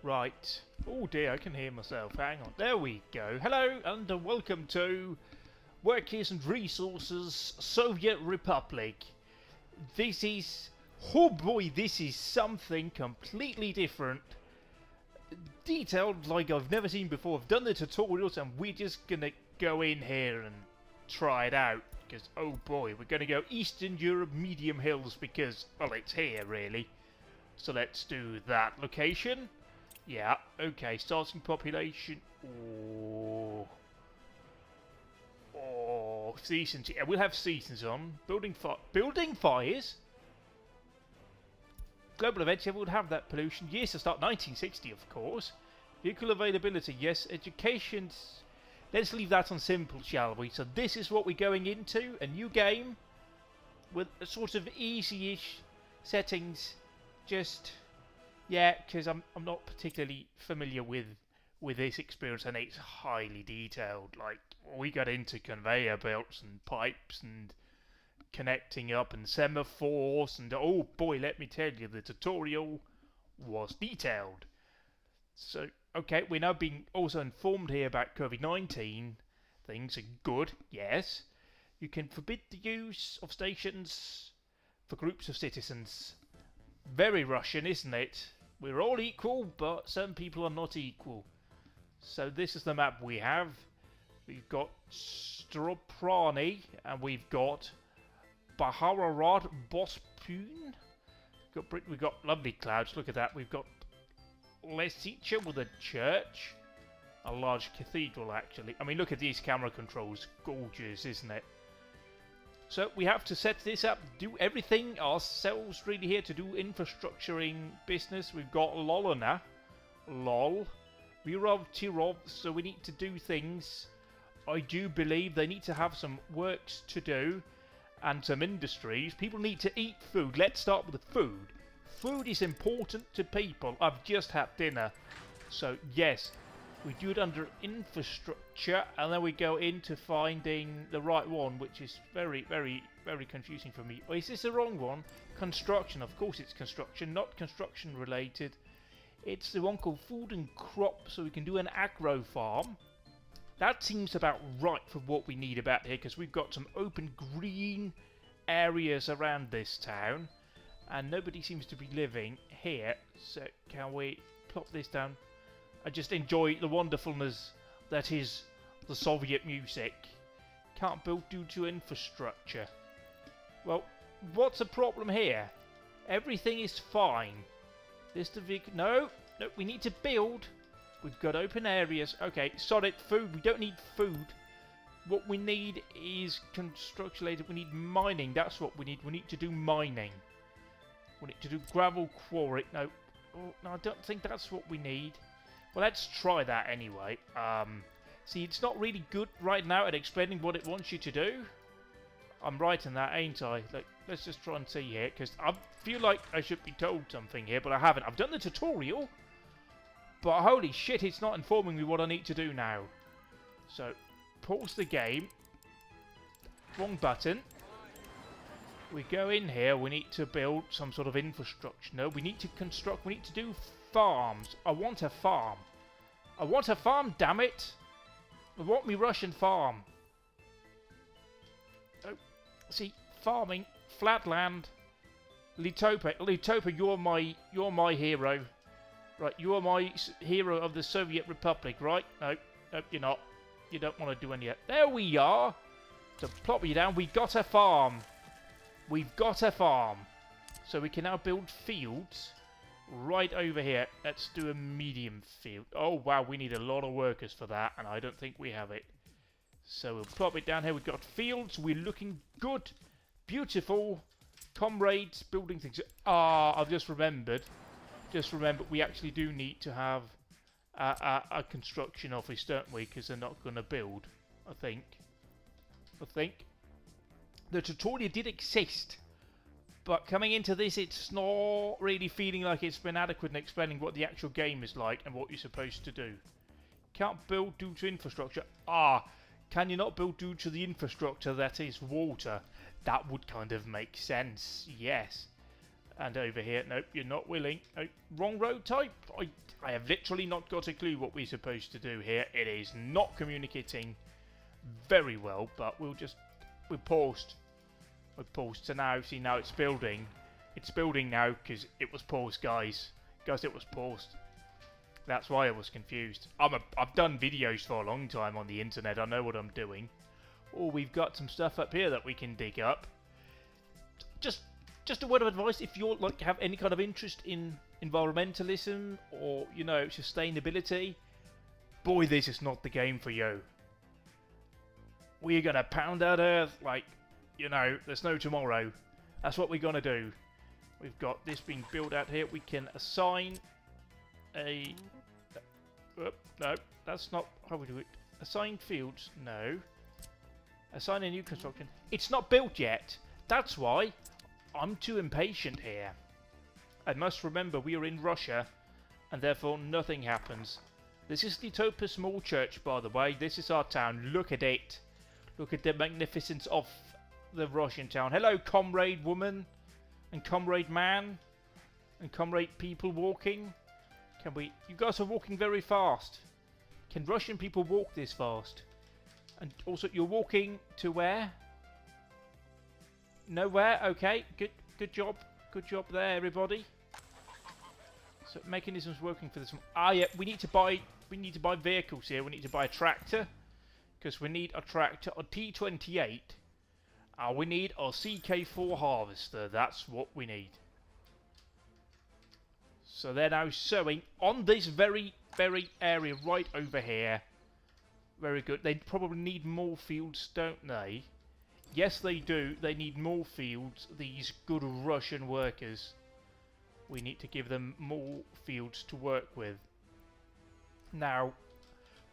Right. Oh dear, I can hear myself. Hang on. There we go. Hello and welcome to Workers and Resources Soviet Republic. This is... oh boy, this is something completely different. Detailed like I've never seen before. I've done the tutorials and we're just gonna go in here and try it out. Because, oh boy, we're gonna go Eastern Europe Medium Hills because, well, it's here really. So let's do that location. Yeah, okay, starting population. Oh, seasons. Yeah, we'll have seasons on. Building fires. Global events, yeah, we'll have that pollution. Years to start, 1960, of course. Vehicle availability, yes. Education. Let's leave that on simple, shall we? So this is what we're going into. A new game with a sort of easy-ish settings. Just... yeah, because I'm not particularly familiar with this experience, and it's highly detailed. Like, we got into conveyor belts and pipes and connecting up and semaphores, and oh boy, let me tell you, the tutorial was detailed. So, okay, we're now being also informed here about COVID-19. Things are good, yes. You can forbid the use of stations for groups of citizens. Very Russian, isn't it? We're all equal, but some people are not equal. So this is the map we have. We've got Stroprani, and we've got Bahararad Bospun. We've got lovely clouds, look at that. We've got Lesicha with a church. A large cathedral, actually. I mean, look at these camera controls. Gorgeous, isn't it? So we have to set this up, do everything ourselves really here to do infrastructuring business. We've got Lolona, lol, Virov, Tirov, so we need to do things. I do believe they need to have some works to do and some industries. People need to eat food. Let's start with the food. Food is important to people. I've just had dinner. So yes, we do it under infrastructure, and then we go into finding the right one, which is very, very, very confusing for me. Oh, is this the wrong one? Construction. Of course it's construction, not construction related. It's the one called food and crop, so we can do an agro farm. That seems about right for what we need about here, because we've got some open green areas around this town, and nobody seems to be living here. So can we plop this down? I just enjoy the wonderfulness that is the Soviet music. Can't build due to infrastructure. Well, what's the problem here? Everything is fine. This the vehicle. No, we need to build. We've got open areas. Okay, solid food. We don't need food. What we need is construction related. We need mining. That's what we need. We need to do mining. We need to do gravel quarry. No, I don't think that's what we need. Well, let's try that anyway. See, it's not really good right now at explaining what it wants you to do. I'm right in that, ain't I? Like, let's just try and see here, because I feel like I should be told something here, but I haven't. I've done the tutorial, but holy shit, it's not informing me what I need to do now. So, pause the game. Wrong button. We go in here, we need to build some sort of infrastructure. No, we need to construct, we need to do farms. I want a farm. I want a farm, damn it! I want me Russian farm. Oh, see, farming, flat land, Litopa. Litopa, you're my hero. Right, you are my hero of the Soviet Republic, right? No, you're not. You don't want to do any of that. There we are! So plop you down, we got a farm. We've got a farm. So we can now build fields right over here. Let's do a medium field. Oh wow, we need a lot of workers for that, and I don't think we have it. So we'll plop it down here. We've got fields. We're looking good. Beautiful. Comrades, building things. Ah, I've just remembered. We actually do need to have a construction office, don't we? Because they're not going to build, I think. The tutorial did exist, but coming into this, it's not really feeling like it's been adequate in explaining what the actual game is like and what you're supposed to do. Can't build due to infrastructure. Ah, can you not build due to the infrastructure that is water? That would kind of make sense, yes. And over here, nope, you're not willing. Oh, wrong road type. I have literally not got a clue what we're supposed to do here. It is not communicating very well, but we're paused. We're paused. So now, see, now it's building. It's building now because it was paused, guys. Guys, it was paused. That's why I was confused. I've done videos for a long time on the internet. I know what I'm doing. Oh, we've got some stuff up here that we can dig up. Just a word of advice, if you like have any kind of interest in environmentalism or, you know, sustainability, boy, this is not the game for you. We're gonna pound that earth like, you know, there's no tomorrow. That's what we're gonna do. We've got this being built out here. We can assign a... no, that's not how we do it. Assign fields, no. Assign a new construction. It's not built yet. That's why I'm too impatient here. I must remember we are in Russia, and therefore nothing happens. This is Litopa Small Church, by the way. This is our town. Look at it. Look at the magnificence of the Russian town. Hello, comrade woman, and comrade man, and comrade people walking. Can we... You guys are walking very fast. Can Russian people walk this fast? And also, you're walking to where? Nowhere. Okay. Good job. Good job there, everybody. So mechanisms working for this one. Ah, yeah. We need to buy vehicles here. We need to buy a tractor because we need a tractor, a T28. We need a CK4 harvester. That's what we need. So they're now sowing on this very area right over here. Very good. They probably need more fields, don't they? Yes, they do. They need more fields. These good Russian workers. We need to give them more fields to work with. Now,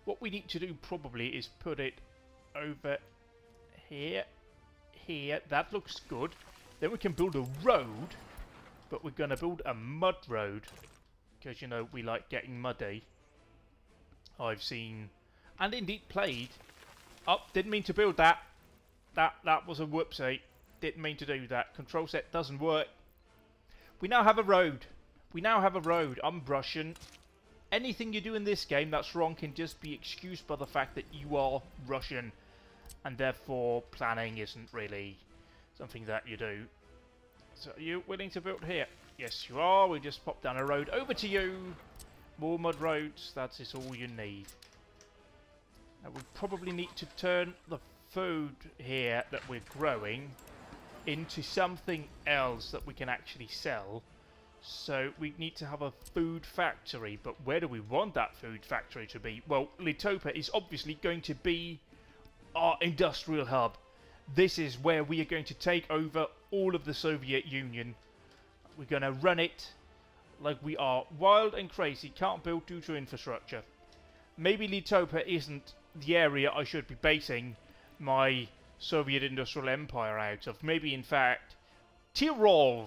what we need to do probably is put it over here. Here. That looks good. Then we can build a road. But we're going to build a mud road. Because, you know, we like getting muddy. I've seen... and indeed played. Oh, didn't mean to build that. That was a whoopsie. Didn't mean to do that. Control set doesn't work. We now have a road. We now have a road. I'm Russian. Anything you do in this game that's wrong can just be excused by the fact that you are Russian. And therefore, planning isn't really something that you do. So, are you willing to build here? Yes, you are. We just popped down a road. Over to you. More mud roads. That is all you need. Now, we probably need to turn the food here that we're growing into something else that we can actually sell. So we need to have a food factory, but where do we want that food factory to be? Well, Litopa is obviously going to be our industrial hub. This is where we are going to take over all of the Soviet Union. We're going to run it like we are wild and crazy, can't build due to infrastructure. Maybe Litopa isn't the area I should be basing my Soviet industrial empire out of. Maybe, in fact, Tirov.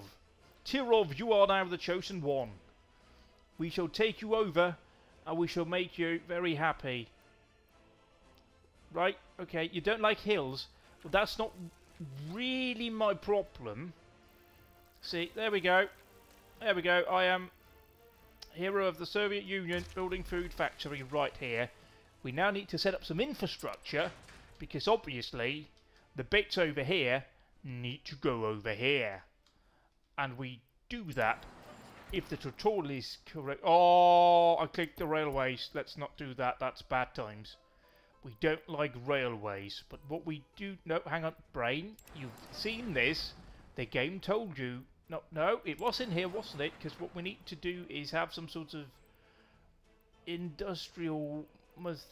Tirov, you are now the chosen one. We shall take you over, and we shall make you very happy. Right? Okay, you don't like hills. Well, that's not really my problem. See, there we go. There we go. I am hero of the Soviet Union, building food factory right here. We now need to set up some infrastructure, because obviously the bits over here need to go over here. And we do that if the tutorial is correct. Oh, I clicked the railways. Let's not do that. That's bad times. We don't like railways. But what we do... No, hang on. Brain, you've seen this. The game told you. No, it was in here, wasn't it? Because what we need to do is have some sort of industrial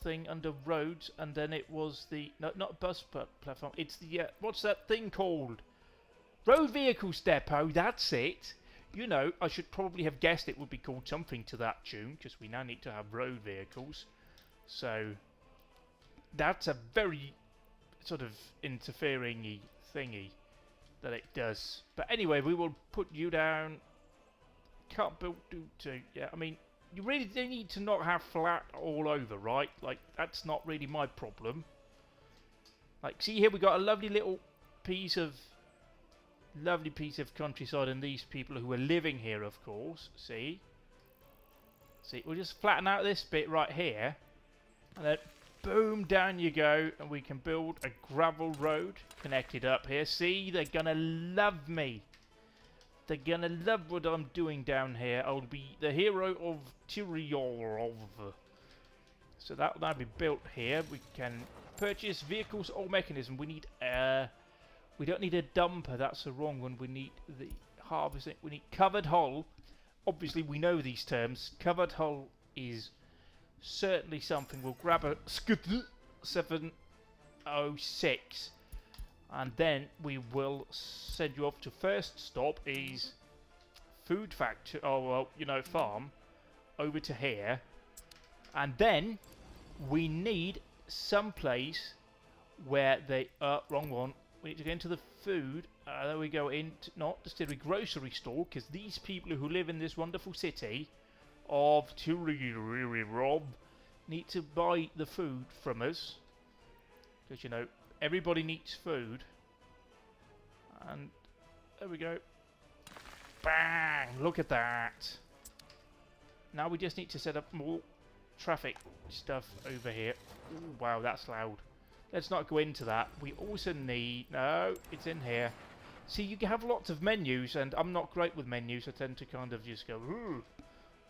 thing under roads, and then it was the... No, not bus platform. It's the... what's that thing called? Road Vehicles Depot, that's it. You know, I should probably have guessed it would be called something to that tune, because we now need to have road vehicles. So, that's a very sort of interfering-y thingy that it does. But anyway, we will put you down. Can't build due to... Yeah, I mean, you really do need to not have flat all over, right? Like, that's not really my problem. Like, see here, we got a lovely little piece of Lovely piece of countryside, and these people who are living here, of course. See? See, we'll just flatten out this bit right here. And then, boom, down you go. And we can build a gravel road connected up here. See, they're going to love me. They're going to love what I'm doing down here. I'll be the hero of Tyriorov. So that'll now be built here. We can purchase vehicles or mechanism. We need we don't need a dumper, that's the wrong one. We need the harvesting. We need covered hull. Obviously we know these terms. Covered hull is certainly something. We'll grab a 706 and then we will send you off to first stop is food factory, oh well, you know, farm, over to here. And then we need some place where they wrong one. We need to go into the food. There we go, into not distillery, grocery store, because these people who live in this wonderful city of Tyriorov need to buy the food from us, because you know everybody needs food. And there we go. Bang! Look at that. Now we just need to set up more traffic stuff over here. Ooh, wow, that's loud. Let's not go into that. We also need... No, it's in here. See, you have lots of menus, and I'm not great with menus. I tend to kind of just go... Ooh,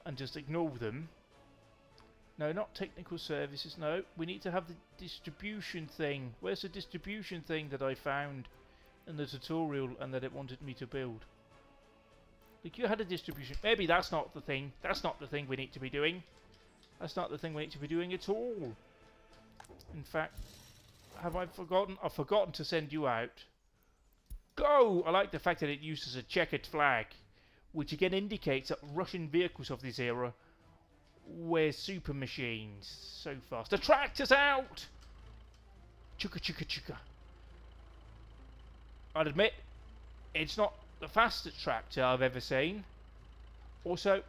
and just ignore them. No, not technical services. No, we need to have the distribution thing. Where's the distribution thing that I found in the tutorial and that it wanted me to build? Like, you had a distribution... Maybe that's not the thing. That's not the thing we need to be doing. That's not the thing we need to be doing at all. In fact... Have I forgotten? I've forgotten to send you out. Go! I like the fact that it uses a checkered flag, which again indicates that Russian vehicles of this era were super machines so fast. The tractor's out! Chugga chugga chugga. I'd admit, it's not the fastest tractor I've ever seen. Also,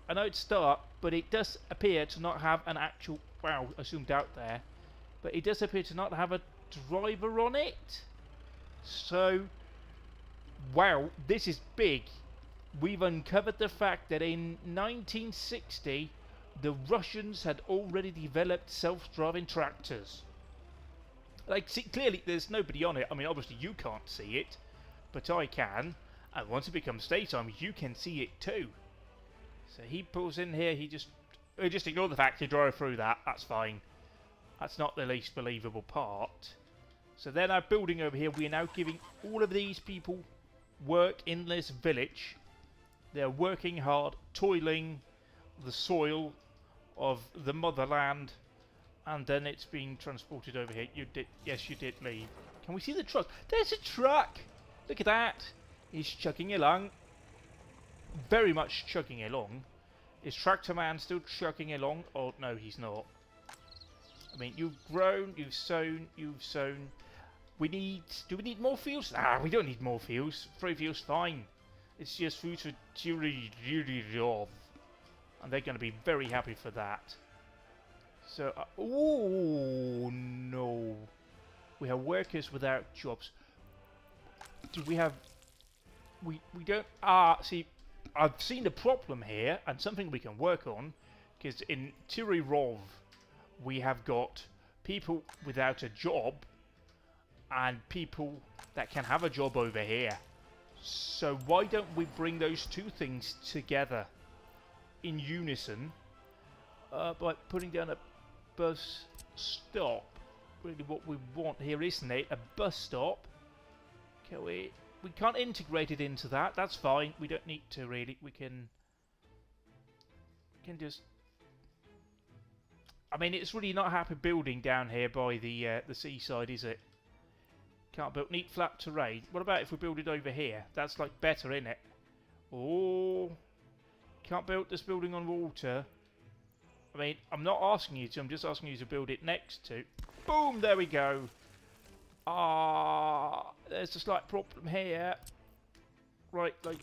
I know it's start, but it does appear to not have an actual... Wow, I zoomed out there. But it does appear to not have a driver on it. So, wow, this is big. We've uncovered the fact that in 1960, the Russians had already developed self-driving tractors. Like, see, clearly there's nobody on it. I mean, obviously you can't see it, but I can. And once it becomes daytime, you can see it too. So he pulls in here, he just ignore the fact he drove through that. That's fine. That's not the least believable part. So they're now building over here. We are now giving all of these people work in this village. They're working hard, toiling the soil of the motherland. And then it's being transported over here. You did, yes, you did leave. Can we see the truck? There's a truck! Look at that. He's chugging along. Very much chugging along. Is Tractor Man still chugging along? Oh, no, he's not. I mean, you've grown, you've sown, you've sown. We need... Do we need more fields? Ah, we don't need more fields. 3 fields, fine. It's just food for Tyriorov. And they're going to be very happy for that. So, oh no. We have workers without jobs. Do we have... We don't... see, I've seen the problem here, and something we can work on. Because in Tyriorov, we have got people without a job and people that can have a job over here. So why don't we bring those two things together in unison by putting down a bus stop? Really what we want here, isn't it? A bus stop. Can we can't integrate it into that. That's fine. We don't need to really. We can just... I mean, it's really not happy building down here by the seaside, is it? Can't build. Need flat terrain. What about if we build it over here? That's like better, isn't it? Oh, can't build this building on water. I mean, I'm not asking you to. I'm just asking you to build it next to. Boom! There we go. There's a slight problem here. Right, like...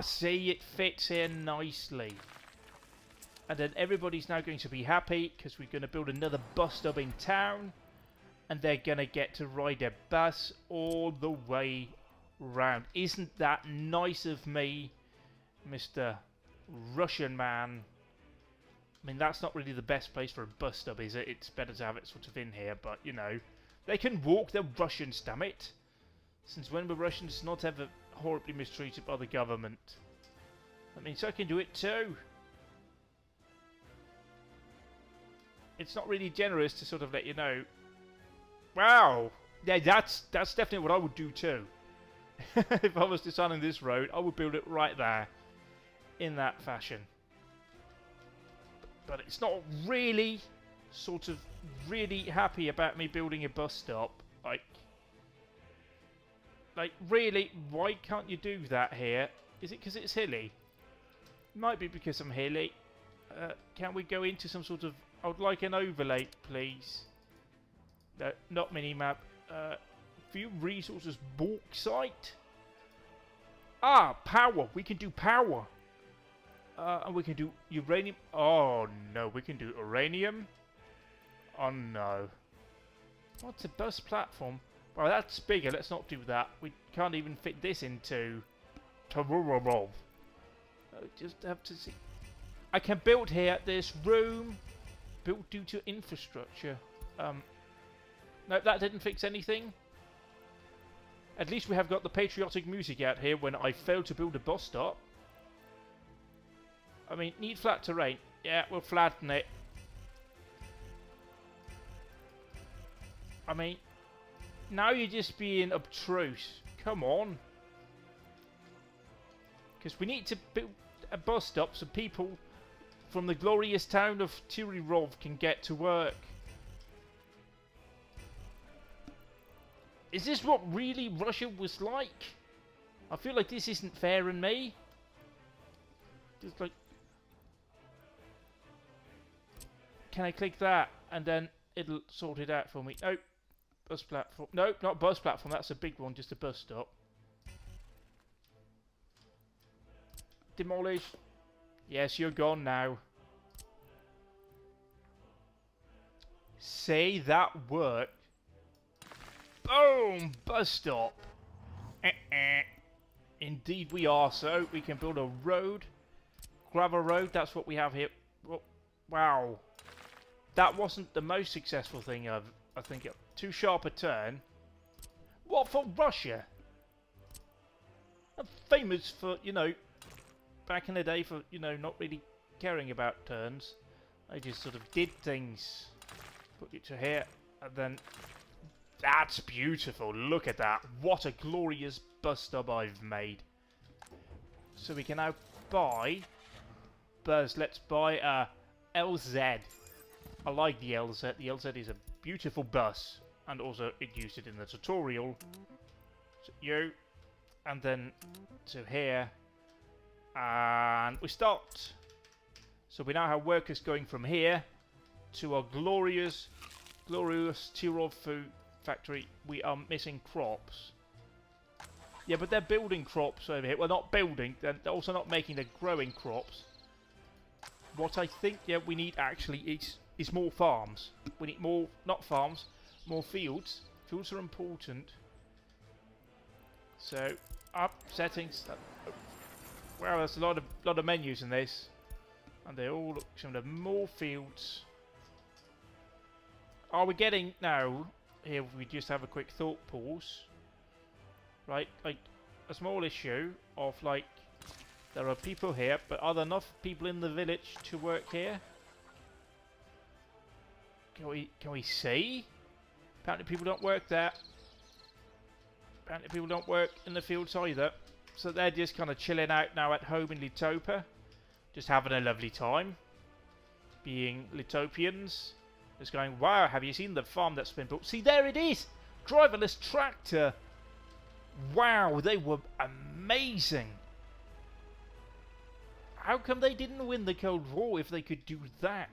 see, it fits here nicely. And then everybody's now going to be happy because we're going to build another bus stop in town. And they're going to get to ride a bus all the way round. Isn't that nice of me, Mr. Russian man? I mean, that's not really the best place for a bus stop, is it? It's better to have it sort of in here, but, you know, they can walk, they're Russians, damn it. Since when were Russians not ever horribly mistreated by the government? That means I can do it too. It's not really generous to sort of let you know. Wow! Yeah, that's definitely what I would do too. If I was designing this road, I would build it right there. In that fashion. But it's not really sort of really happy about me building a bus stop. Like really, why can't you do that here? Is it because it's hilly? Might be because I'm hilly. Can we go into some sort of... I would like an overlay, please. No, not minimap. View resources, bauxite. Ah, power. We can do power. And we can do uranium. Oh no, we can do uranium. Oh no. What's a bus platform? Well, that's bigger. Let's not do that. We can't even fit this into... Just have to see. I can build here. This room built due to infrastructure. No, that didn't fix anything. At least we have got the patriotic music out here when I failed to build a bus stop. I mean, need flat terrain. Yeah, we'll flatten it. I mean, now you're just being obtruse. Come on. Because we need to build a bus stop so people from the glorious town of Tirirov can get to work. Is this what really Russia was like? I feel like this isn't fair on me. Just like... Can I click that and then it'll sort it out for me? Nope. Bus platform. Nope, not bus platform. That's a big one. Just a bus stop. Demolish. Yes, you're gone now. Say that worked. Boom! Bus stop. Indeed we are. So we can build a road. Gravel road. That's what we have here. Wow. That wasn't the most successful thing I think. Too sharp a turn. What for Russia? I'm famous for, you know, back in the day for, you know, not really caring about turns. I just sort of did things. Put it to here, and then... That's beautiful. Look at that. What a glorious bus stop I've made. So we can now buy... Buzz, let's buy a LZ. I like the LZ. The LZ is a beautiful bus. And also, it used it in the tutorial. So you. And then to here. And we start. So we now have workers going from here to our glorious Tirov food factory. We are missing crops. Yeah, but they're building crops over here. Well, not building. They're also not making, they're growing crops. What I think, yeah, we need actually is more farms. We need more, not farms, more fields. Fields are important. So, up, settings. Wow, there's a lot of menus in this. And they all look similar. More fields. Are we getting now? Here we just have a quick thought pause. Right, like a small issue of like there are people here, but are there enough people in the village to work here? Can we see? Apparently people don't work there. Apparently people don't work in the fields either. So they're just kind of chilling out now at home in Litopa. Just having a lovely time. Being Litopians. Just going, wow, have you seen the farm that's been built? See, there it is! Driverless tractor! Wow, they were amazing! How come they didn't win the Cold War if they could do that?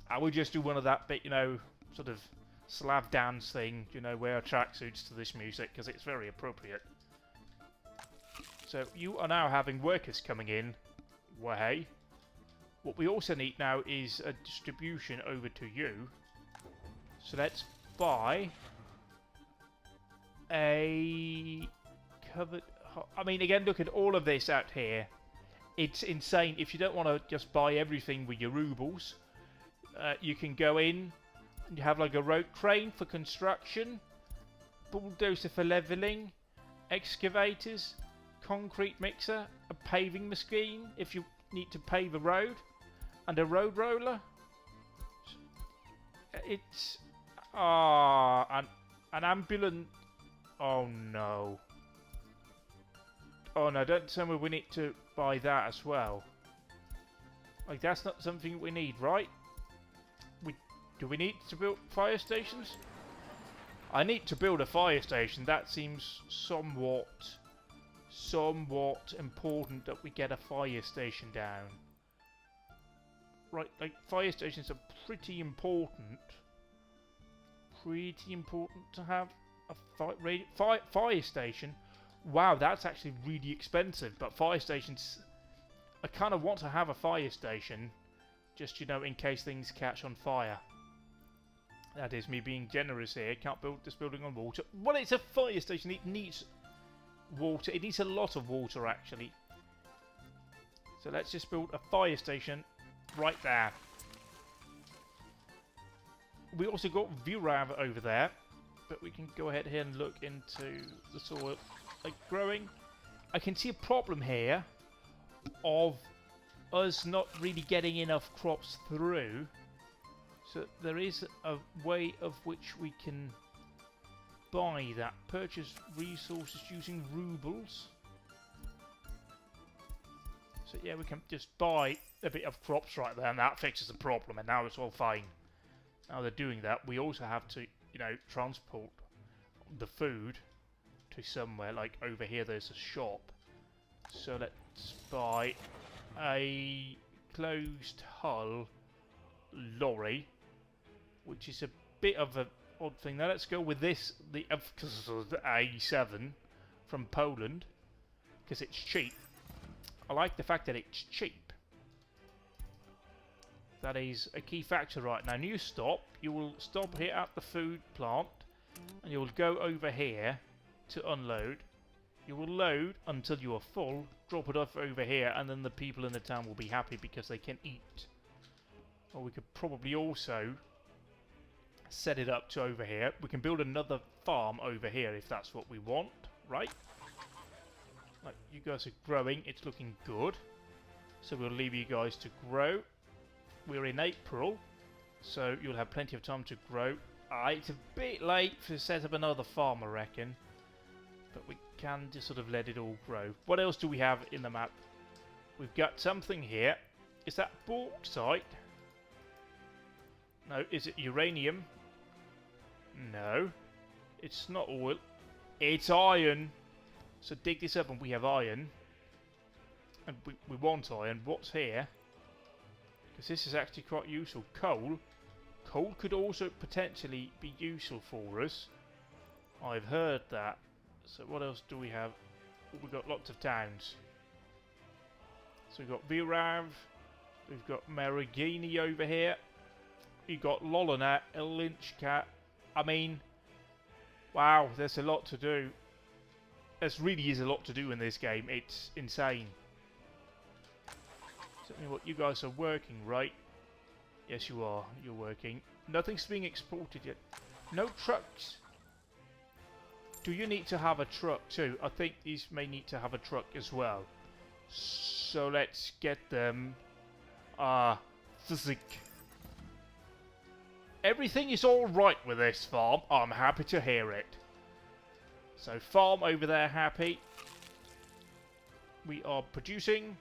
I would just do one of that bit, you know, sort of Slav dance thing, you know, wear tracksuits to this music, because it's very appropriate. So, you are now having workers coming in. Way. What we also need now is a distribution over to you. So let's buy a covered... I mean, again, look at all of this out here. It's insane. If you don't want to just buy everything with your rubles, you can go in and you have like a road crane for construction, bulldozer for leveling, excavators, concrete mixer, a paving machine if you need to pave a road, and a road roller. It's an ambulance. Oh no. Oh no, don't tell me we need to buy that as well. Like, that's not something we need, right? Do we need to build fire stations? I need to build a fire station. That seems somewhat important that we get a fire station down. Right, like, fire stations are pretty important. Pretty important to have a fire station. Wow, that's actually really expensive. But fire stations, I kind of want to have a fire station, just, you know, in case things catch on fire. That is me being generous here. Can't build this building on water. Well, it's a fire station. It needs water. It needs a lot of water, actually. So let's just build a fire station right there. We also got Virav over there, but we can go ahead here and look into the soil, like, growing. I can see a problem here of us not really getting enough crops through. So there is a way of which we can buy that. Purchase resources using rubles. So yeah, we can just buy a bit of crops right there, and that fixes the problem, and now it's all fine. Now they're doing that, we also have to, you know, transport the food to somewhere. Like over here there's a shop. So let's buy a closed hull lorry, which is a bit of an odd thing. Now let's go with this, the A7 from Poland, because it's cheap. I like the fact that it's cheap. That is a key factor right now. New stop. You will stop here at the food plant, and you will go over here to unload. You will load until you are full, drop it off over here, and then the people in the town will be happy because they can eat. Or we could probably also set it up to over here. We can build another farm over here if that's what we want, right? Like, you guys are growing, it's looking good. So we'll leave you guys to grow. We're in April, so you'll have plenty of time to grow. It's a bit late to set up another farm, I reckon. But we can just sort of let it all grow. What else do we have in the map? We've got something here. Is that bauxite? No. Is it uranium? No. It's not oil. It's iron. So dig this up and we have iron. And we want iron. What's here? Because this is actually quite useful. Coal. Coal could also potentially be useful for us. I've heard that. So what else do we have? We've got lots of towns. So we've got Virav. We've got Marigini over here. We've got Lolona, Elinchka. I mean, wow, there's a lot to do. There really is a lot to do in this game. It's insane. Tell me what, you guys are working, right? Yes, you are. You're working. Nothing's being exported yet. No trucks. Do you need to have a truck too? I think these may need to have a truck as well. So let's get them. Physic. Everything is alright with this farm. I'm happy to hear it. So farm over there happy. We are producing.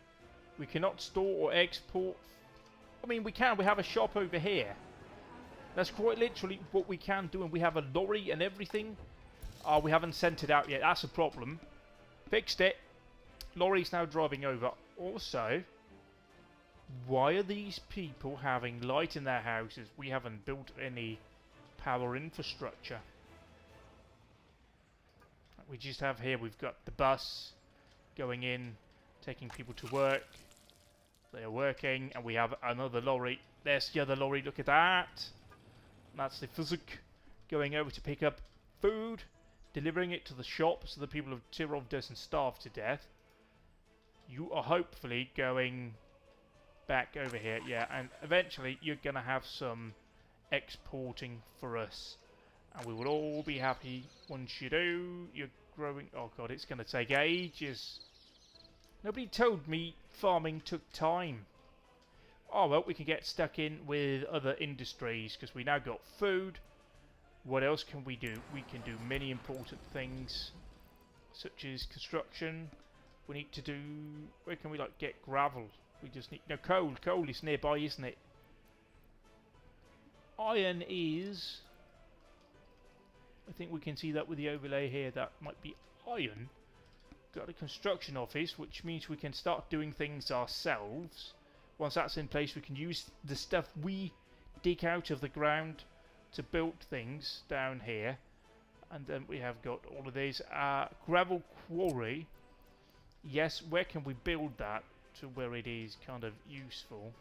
We cannot store or export. I mean, we can. We have a shop over here. That's quite literally what we can do. And we have a lorry and everything. We haven't sent it out yet. That's a problem. Fixed it. Lorry's now driving over. Also, why are these people having light in their houses? We haven't built any power infrastructure. We just have here, we've got the bus going in, taking people to work. They are working, and we have another lorry. There's the other lorry, look at that. That's the physic going over to pick up food. delivering it to the shop so the people of Tyrol doesn't starve to death. You are hopefully going back over here, yeah, and eventually you're going to have some exporting for us. And we will all be happy once you do. You're growing... Oh god, it's going to take ages. Nobody told me farming took time. Oh well, we can get stuck in with other industries because we now got food. What else can we do? We can do many important things, such as construction. We need to do... Where can we like get gravel? We just need... No, coal. Coal is nearby, isn't it? Iron is... I think we can see that with the overlay here. That might be iron. Got a construction office, which means we can start doing things ourselves. Once that's in place, we can use the stuff we dig out of the ground to build things down here. And then we have got all of these. Gravel quarry. Yes, where can we build that to where it is kind of useful?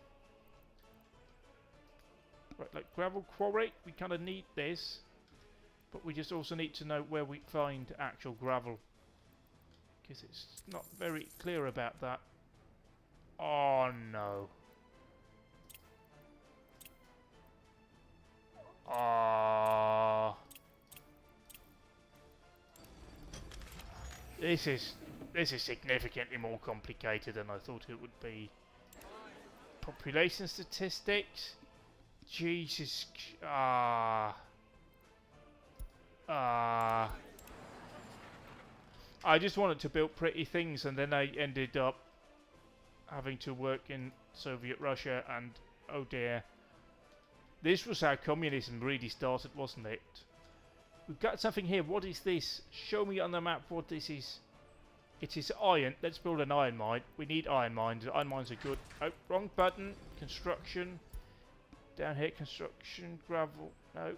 Right, like gravel quarry, we kind of need this. But we just also need to know where we find actual gravel. Because it's not very clear about that. Oh no. Ah. This is significantly more complicated than I thought it would be. Population statistics. Jesus. I just wanted to build pretty things, and then I ended up having to work in Soviet Russia, and oh dear. This was how communism really started, wasn't it? We've got something here. What is this? Show me on the map what this is. It is iron. Let's build an iron mine. We need iron mines. Iron mines are good. Oh, wrong button. Construction. Down here, construction. Gravel. No.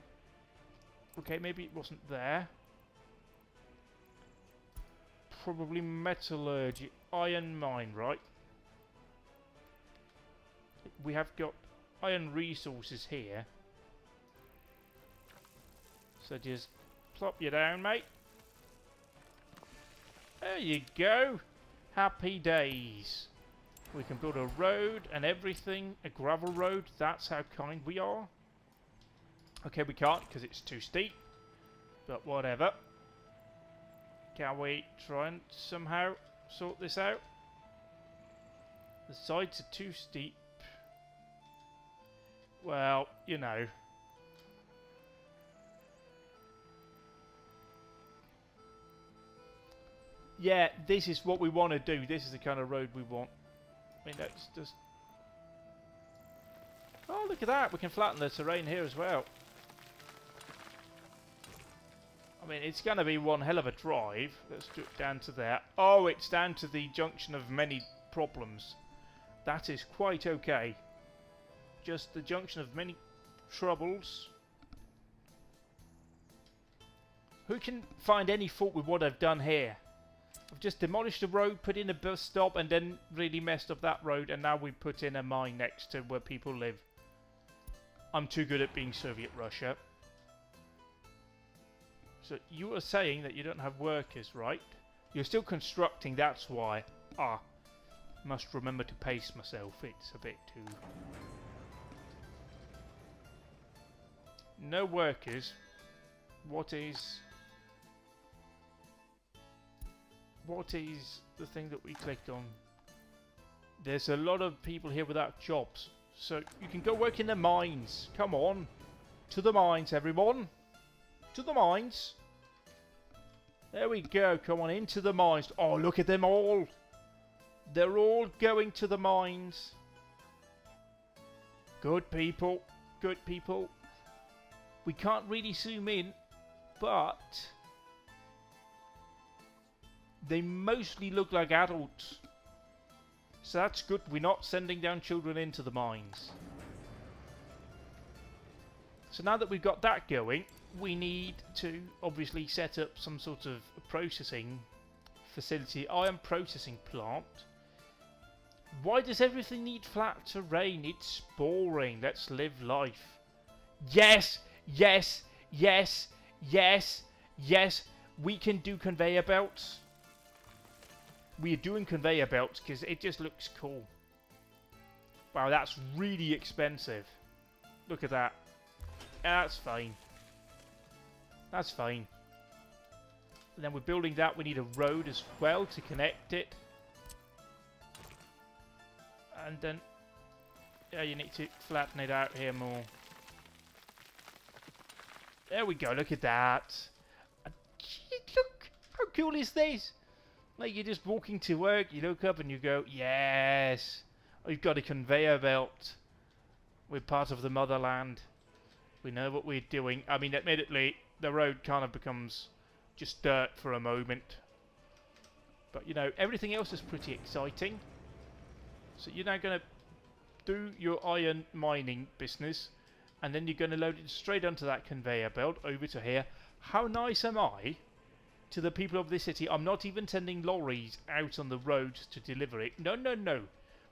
Okay, maybe it wasn't there. Probably metallurgy. Iron mine, right? We have got iron resources here. So just plop you down, mate. There you go. Happy days. We can build a road and everything. A gravel road. That's how kind we are. Okay, we can't because it's too steep. But whatever. Can we try and somehow sort this out? The sides are too steep. Well, you know. Yeah, this is what we want to do. This is the kind of road we want. I mean, that's just... Oh, look at that. We can flatten the terrain here as well. I mean, it's going to be one hell of a drive. Let's do it down to there. Oh, it's down to the junction of many problems. That is quite okay. Just the junction of many troubles. Who can find any fault with what I've done here? I've just demolished the road, put in a bus stop, and then really messed up that road, and now we put in a mine next to where people live. I'm too good at being Soviet Russia. So you are saying that you don't have workers, right? You're still constructing, that's why. Ah, must remember to pace myself. It's a bit too... No workers. What is the thing that we clicked on? There's a lot of people here without jobs. So you can go work in the mines. Come on. To the mines, everyone. To the mines. There we go. Come on, into the mines. Oh, look at them all. They're all going to the mines. Good people. Good people. We can't really zoom in, but they mostly look like adults. So that's good. We're not sending down children into the mines. So now that we've got that going, we need to obviously set up some sort of processing facility. Iron processing plant. Why does everything need flat terrain? It's boring. Let's live life. Yes! Yes! Yes! Yes! Yes! We can do conveyor belts. We are doing conveyor belts because it just looks cool. Wow, that's really expensive. Look at that. That's fine. That's fine. And then we're building that. We need a road as well to connect it. And then, yeah, you need to flatten it out here more. There we go. Look at that. And look, how cool is this? Like, you're just walking to work, you look up and you go, yes, we've got a conveyor belt. We're part of the motherland. We know what we're doing. I mean, admittedly, the road kind of becomes just dirt for a moment. But, you know, everything else is pretty exciting. So you're now going to do your iron mining business. And then you're going to load it straight onto that conveyor belt over to here. How nice am I to the people of this city? I'm not even sending lorries out on the road to deliver it. No, no, no.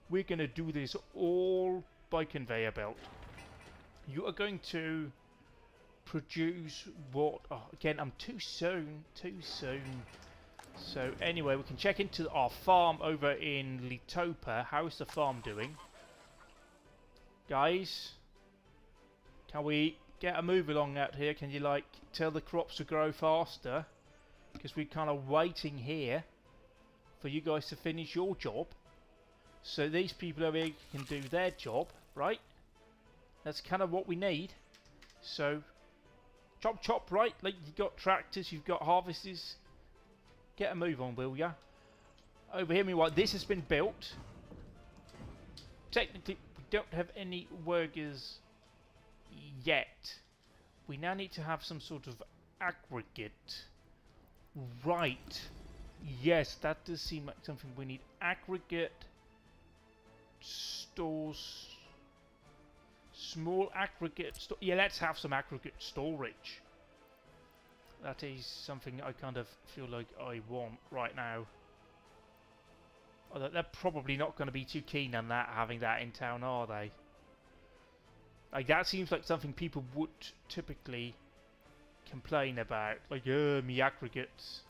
We're going to do this all by conveyor belt. You are going to produce what? Oh, again, I'm too soon. Too soon. So anyway, we can check into our farm over in Litopa. How's the farm doing? Guys, can we get a move along out here? Can you, like, tell the crops to grow faster? Because we're kind of waiting here for you guys to finish your job. So these people over here can do their job, right? That's kind of what we need. So, chop chop, right? Like, you've got tractors, you've got harvesters. Get a move on, will ya? Over here, meanwhile, this has been built. Technically, we don't have any workers yet. We now need to have some sort of aggregate. Right. Yes, that does seem like something we need. Aggregate stores. Small aggregate store. Yeah, let's have some aggregate storage. That is something I kind of feel like I want right now. Although they're probably not going to be too keen on that, having that in town, are they? Like, that seems like something people would typically complain about. Like, me aggregates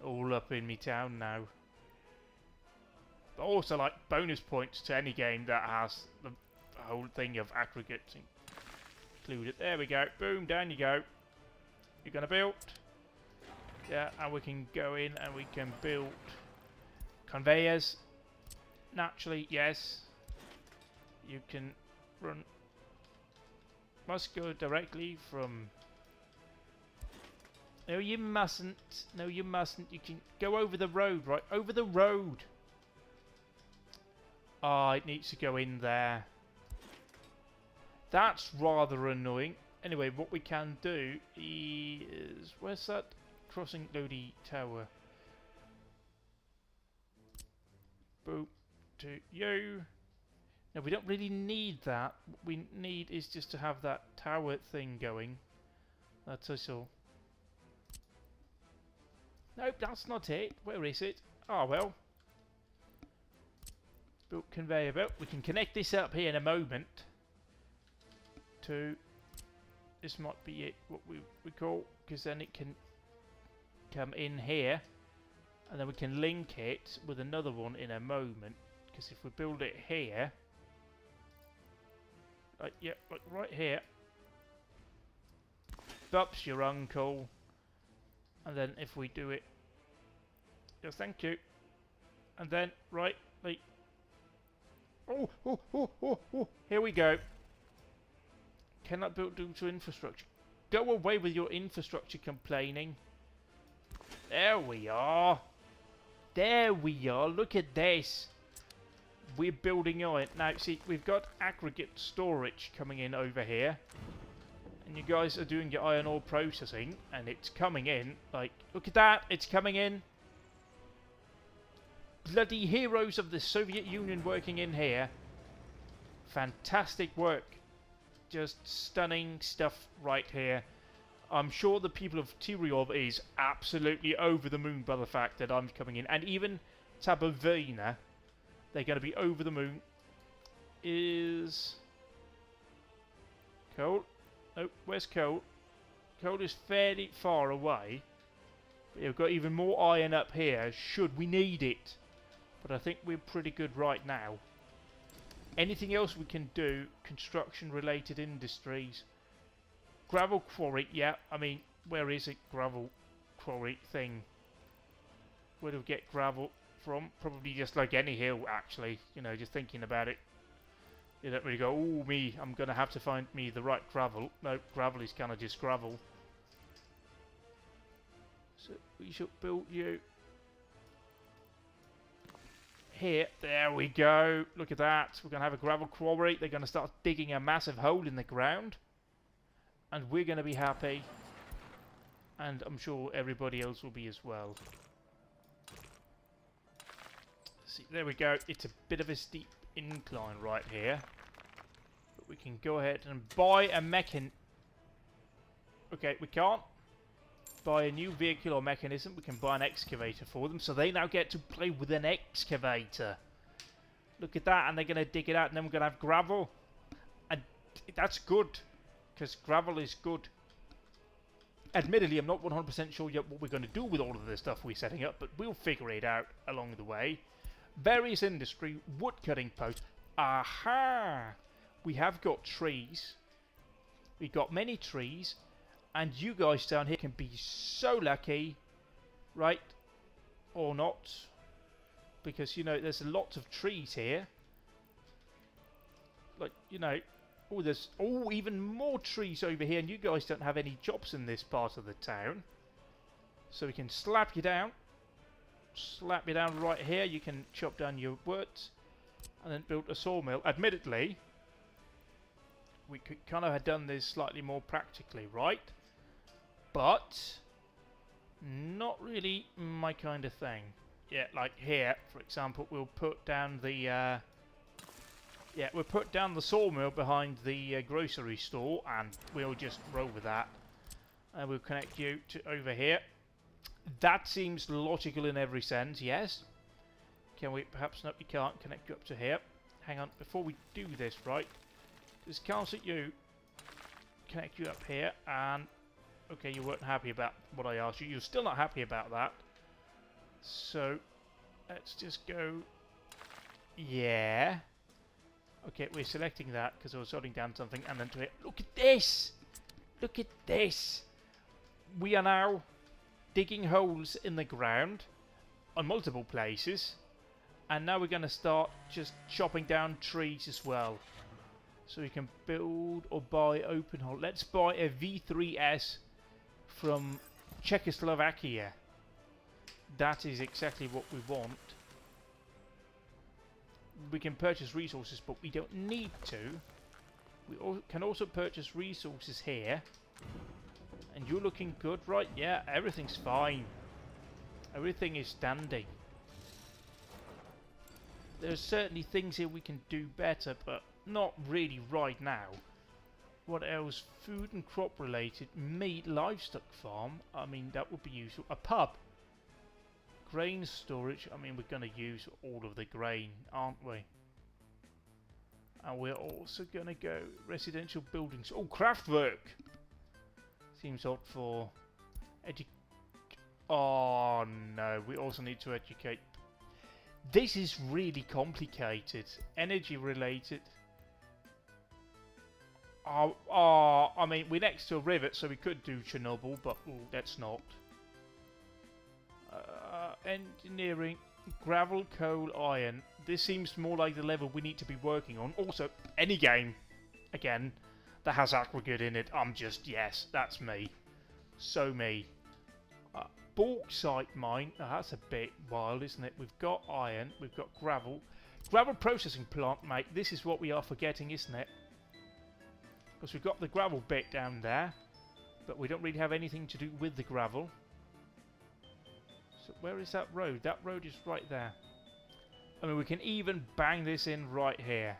all up in me town now. But also, like, bonus points to any game that has the whole thing of aggregates included. There we go. Boom, down you go. You're going to build. Yeah, and we can go in and we can build conveyors. Naturally, yes. You can run. Must go directly from. No, you mustn't. No, you mustn't. You can go over the road, right? Over the road. Ah, it needs to go in there. That's rather annoying. Anyway, what we can do is... Where's that crossing Lodi Tower? Boop to you. No, we don't really need that. What we need is just to have that tower thing going. That's all. Nope, that's not it. Where is it? Ah, well. Built conveyor belt. We can connect this up here in a moment. To... This might be it, what we call, because then it can come in here, and then we can link it with another one in a moment. Because if we build it here, like, yeah, like right here, Bup's your uncle, and then if we do it, yes, thank you, and then right, like, oh, here we go. Cannot build due to infrastructure. Go away with your infrastructure complaining. There we are. There we are. Look at this. We're building on it. Now, see, we've got aggregate storage coming in over here. And you guys are doing your iron ore processing. And it's coming in. Like, look at that. It's coming in. Bloody heroes of the Soviet Union working in here. Fantastic work. Just stunning stuff right here. I'm sure the people of Tyriov is absolutely over the moon by the fact that I'm coming in. And even Tabavina, they're going to be over the moon. Is... Coal? Oh, where's Coal? Coal is fairly far away. We've got even more iron up here, should we need it. But I think we're pretty good right now. Anything else we can do? Construction related industries. Gravel quarry, yeah, I mean, where is it? Gravel quarry thing. Where do we get gravel from? Probably just like any hill, actually. You know, just thinking about it. You don't really go, oh, me, I'm going to have to find me the right gravel. No, gravel is kind of just gravel. So we should build you here. There we go. Look at that. We're going to have a gravel quarry. They're going to start digging a massive hole in the ground. And we're going to be happy. And I'm sure everybody else will be as well. See, there we go. It's a bit of a steep incline right here. But we can go ahead and buy a mechan... Okay, we can't buy a new vehicle or mechanism. We can buy an excavator for them. So they now get to play with an excavator. Look at that. And they're going to dig it out. And then we're going to have gravel. And that's good. Because gravel is good. Admittedly, I'm not 100% sure yet what we're going to do with all of the stuff we're setting up. But we'll figure it out along the way. Various industry, wood cutting post. Aha! We have got trees. We've got many trees. And you guys down here can be so lucky. Right? Or not. Because, you know, there's lots of trees here. Like, you know. Oh, there's even more trees over here. And you guys don't have any jobs in this part of the town. So we can slap you down. Slap you down right here. You can chop down your woods and then build a sawmill. Admittedly, we could kind of have done this slightly more practically, right? But not really my kind of thing. Yeah, like here, for example, we'll put down the we'll put down the sawmill behind the grocery store, and we'll just roll with that. And we'll connect you to over here. That seems logical in every sense, yes. Can we perhaps not? We can't connect you up to here. Hang on, before we do this, right? Just cancel you. Connect you up here, and okay, you weren't happy about what I asked you. You're still not happy about that. So let's just go. Yeah. Okay, we're selecting that because I was jotting down something, and then to it. Look at this! Look at this! We are now digging holes in the ground on multiple places, and now we're going to start just chopping down trees as well. So we can build or buy open hole. Let's buy a V3S from Czechoslovakia. That is exactly what we want. We can purchase resources, but we don't need to. We can also purchase resources here. And you're looking good, right? Yeah, everything's fine. Everything is standing. There's certainly things here we can do better, but not really right now. What else? Food and crop related. Meat, livestock farm. I mean, that would be useful. A pub. Grain storage. I mean, we're going to use all of the grain, aren't we? And we're also going to go residential buildings. Oh, craft work. Seems odd for oh no, we also need to educate. This is really complicated. Energy related. I mean, we're next to a river, so we could do Chernobyl, but that's not. Engineering, gravel, coal, iron. This seems more like the level we need to be working on. Also, any game, again, that has aggregate in it, I'm just, yes, that's me. So me. Bauxite mine, that's a bit wild, isn't it? We've got iron, we've got gravel. Gravel processing plant, mate, this is what we are forgetting, isn't it? Because we've got the gravel bit down there, but we don't really have anything to do with the gravel. So where is that road? That road is right there. I mean, we can even bang this in right here.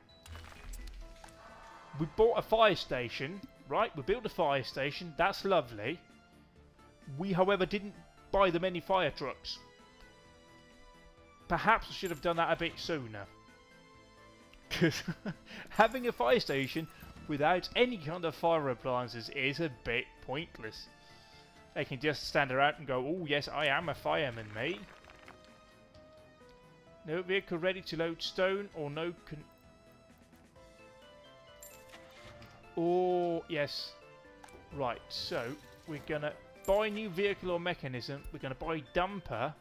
We bought a fire station, right? We built a fire station. That's lovely. We, however, didn't buy them any fire trucks. Perhaps I should have done that a bit sooner. Because having a fire station without any kind of fire appliances is a bit pointless. They can just stand around and go, oh yes, I am a fireman, mate. No vehicle ready to load stone or no oh, yes. Right, so we're going to buy a new vehicle or mechanism. We're going to buy dumper.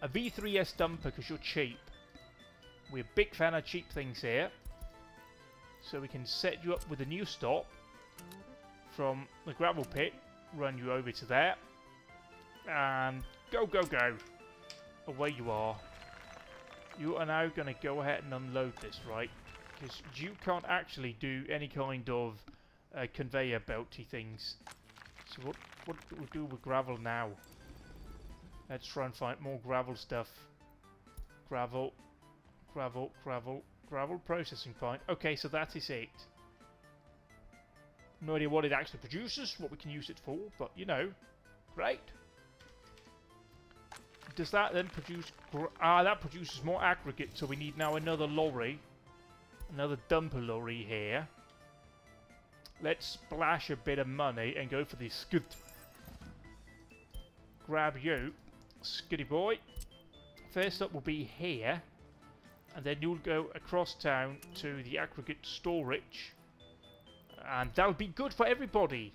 A V3S dumper because you're cheap. We're a big fan of cheap things here. So we can set you up with a new stop. From the gravel pit, run you over to there. And go, go, go. Away you are. You are now going to go ahead and unload this, right? Because you can't actually do any kind of conveyor belty things. So what do we do with gravel now? Let's try and find more gravel stuff. Gravel, gravel, gravel, gravel processing point. Okay, so that is it. No idea what it actually produces, what we can use it for, but you know, great. Does that then produce... that produces more aggregate, so we need now another lorry. Another dumper lorry here. Let's splash a bit of money and go for the scud. Grab you, Scuddy boy. First up will be here. And then you'll go across town to the aggregate storage. And that'll be good for everybody.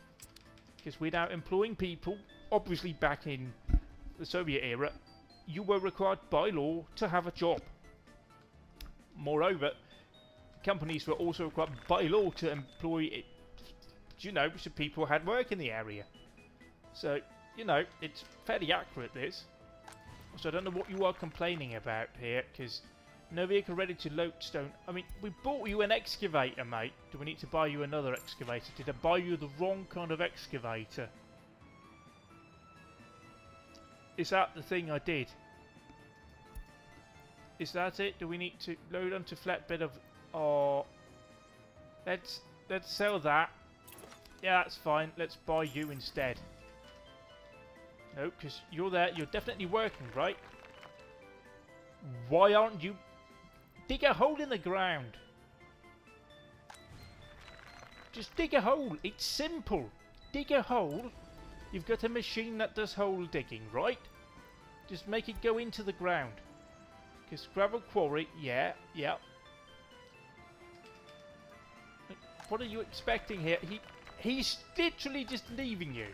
Because we're now employing people, obviously back in the Soviet era, you were required by law to have a job. Moreover, companies were also required by law to employ, you know, so people had work in the area. So, you know, it's fairly accurate, this. So I don't know what you are complaining about here, because no vehicle ready to load stone. I mean, we bought you an excavator, mate. Do we need to buy you another excavator? Did I buy you the wrong kind of excavator? Is that the thing I did? Is that it? Do we need to load onto flatbed of... Oh, let's sell that. Yeah, that's fine. Let's buy you instead. No, because you're there. You're definitely working, right? Why aren't you... Dig a hole in the ground. Just dig a hole. It's simple. Dig a hole. You've got a machine that does hole digging, right? Just make it go into the ground. Because gravel quarry, yeah. What are you expecting here? He's literally just leaving you.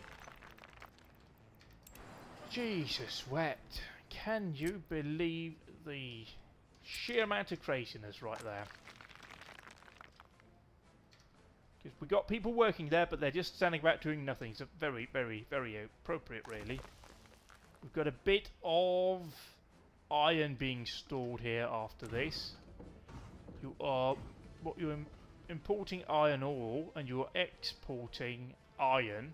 Jesus wept. Can you believe the sheer amount of craziness right there? Because we got people working there, but they're just standing about doing nothing. So very, very, very appropriate, really. We've got a bit of iron being stored here after this. You are... What you're importing iron ore, and you are exporting iron.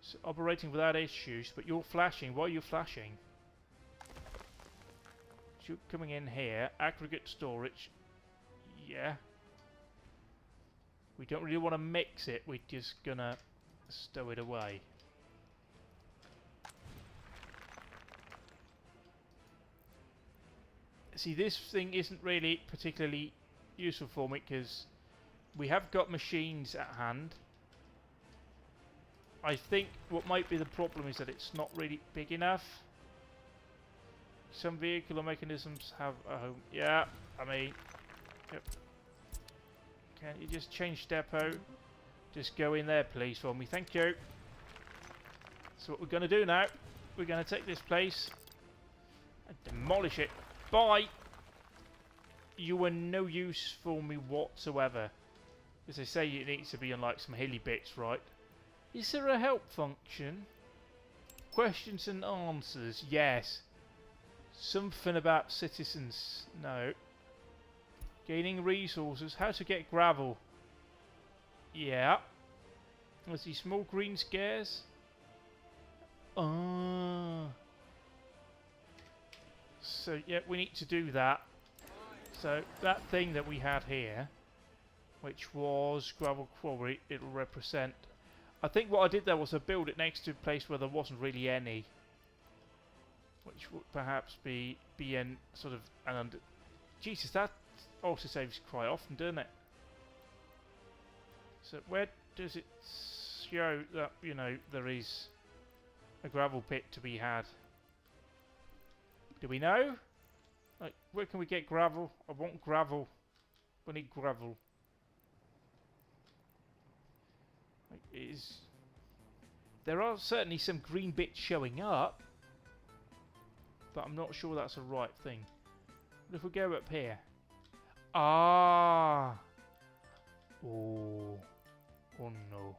So operating without issues, but you're flashing. Why are you flashing? So you're coming in here. Aggregate storage. Yeah. We don't really want to mix it. We're just gonna stow it away. See, this thing isn't really particularly useful for me because we have got machines at hand. I think what might be the problem is that it's not really big enough. Some vehicular mechanisms have a home. Yeah, I mean... Yep. Can you just change depot? Just go in there, please, for me. Thank you. So what we're going to do now, we're going to take this place and demolish it. Bye! You were no use for me whatsoever. As they say, it needs to be on like some hilly bits, right? Is there a help function? Questions and answers, yes. Something about citizens, no. Gaining resources, how to get gravel. Yeah. Let's see, small green squares. So, yeah, we need to do that. So, that thing that we had here, which was gravel quarry, it'll represent... I think what I did there was I built it next to a place where there wasn't really any. Which would perhaps be in sort of an under... Jesus, that also saves quite often, doesn't it? So, where does it show that, you know, there is a gravel pit to be had. Do we know? Like, where can we get gravel? I want gravel. We need gravel. Like, there are certainly some green bits showing up, but I'm not sure that's the right thing. But if we go up here... Ah! Oh. Oh no.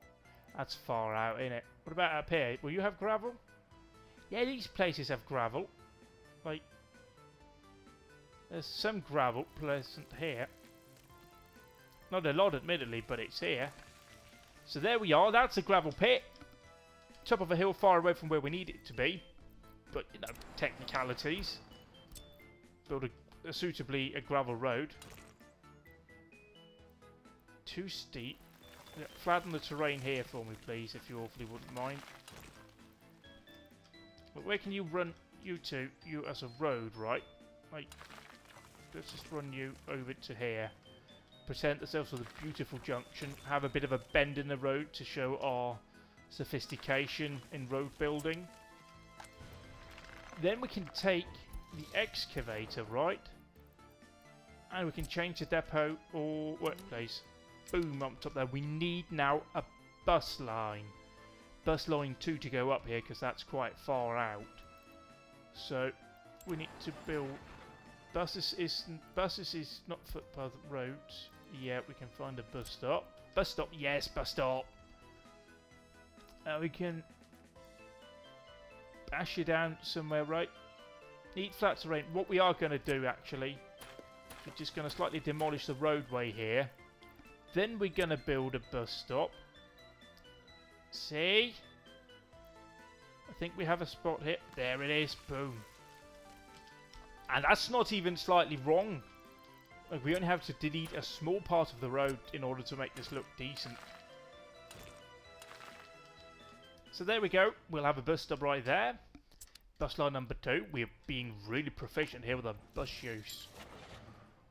That's far out, innit? What about up here? Will you have gravel? Yeah, these places have gravel. Like, there's some gravel present here. Not a lot, admittedly, but it's here. So there we are. That's a gravel pit. Top of a hill, far away from where we need it to be. But, you know, technicalities. Build a suitably a gravel road. Too steep. Yeah, flatten the terrain here for me, please, if you awfully wouldn't mind. But where can you run you two? You as a road, right? Like, let's just run you over to here. Present ourselves with a beautiful junction. Have a bit of a bend in the road to show our sophistication in road building. Then we can take the excavator, right? And we can change the depot or workplace. Boom, up top there. We need now a bus line. Bus line 2 to go up here because that's quite far out. So we need to build buses is not footpath roads. Yeah, we can find a bus stop. Bus stop, yes, bus stop. We can bash you down somewhere, right? Need flat terrain. What we are going to do actually, we're just going to slightly demolish the roadway here. Then we're going to build a bus stop. See? I think we have a spot here. There it is. Boom. And that's not even slightly wrong. Like, we only have to delete a small part of the road in order to make this look decent. So there we go. We'll have a bus stop right there. Bus line number 2. We're being really proficient here with our bus use.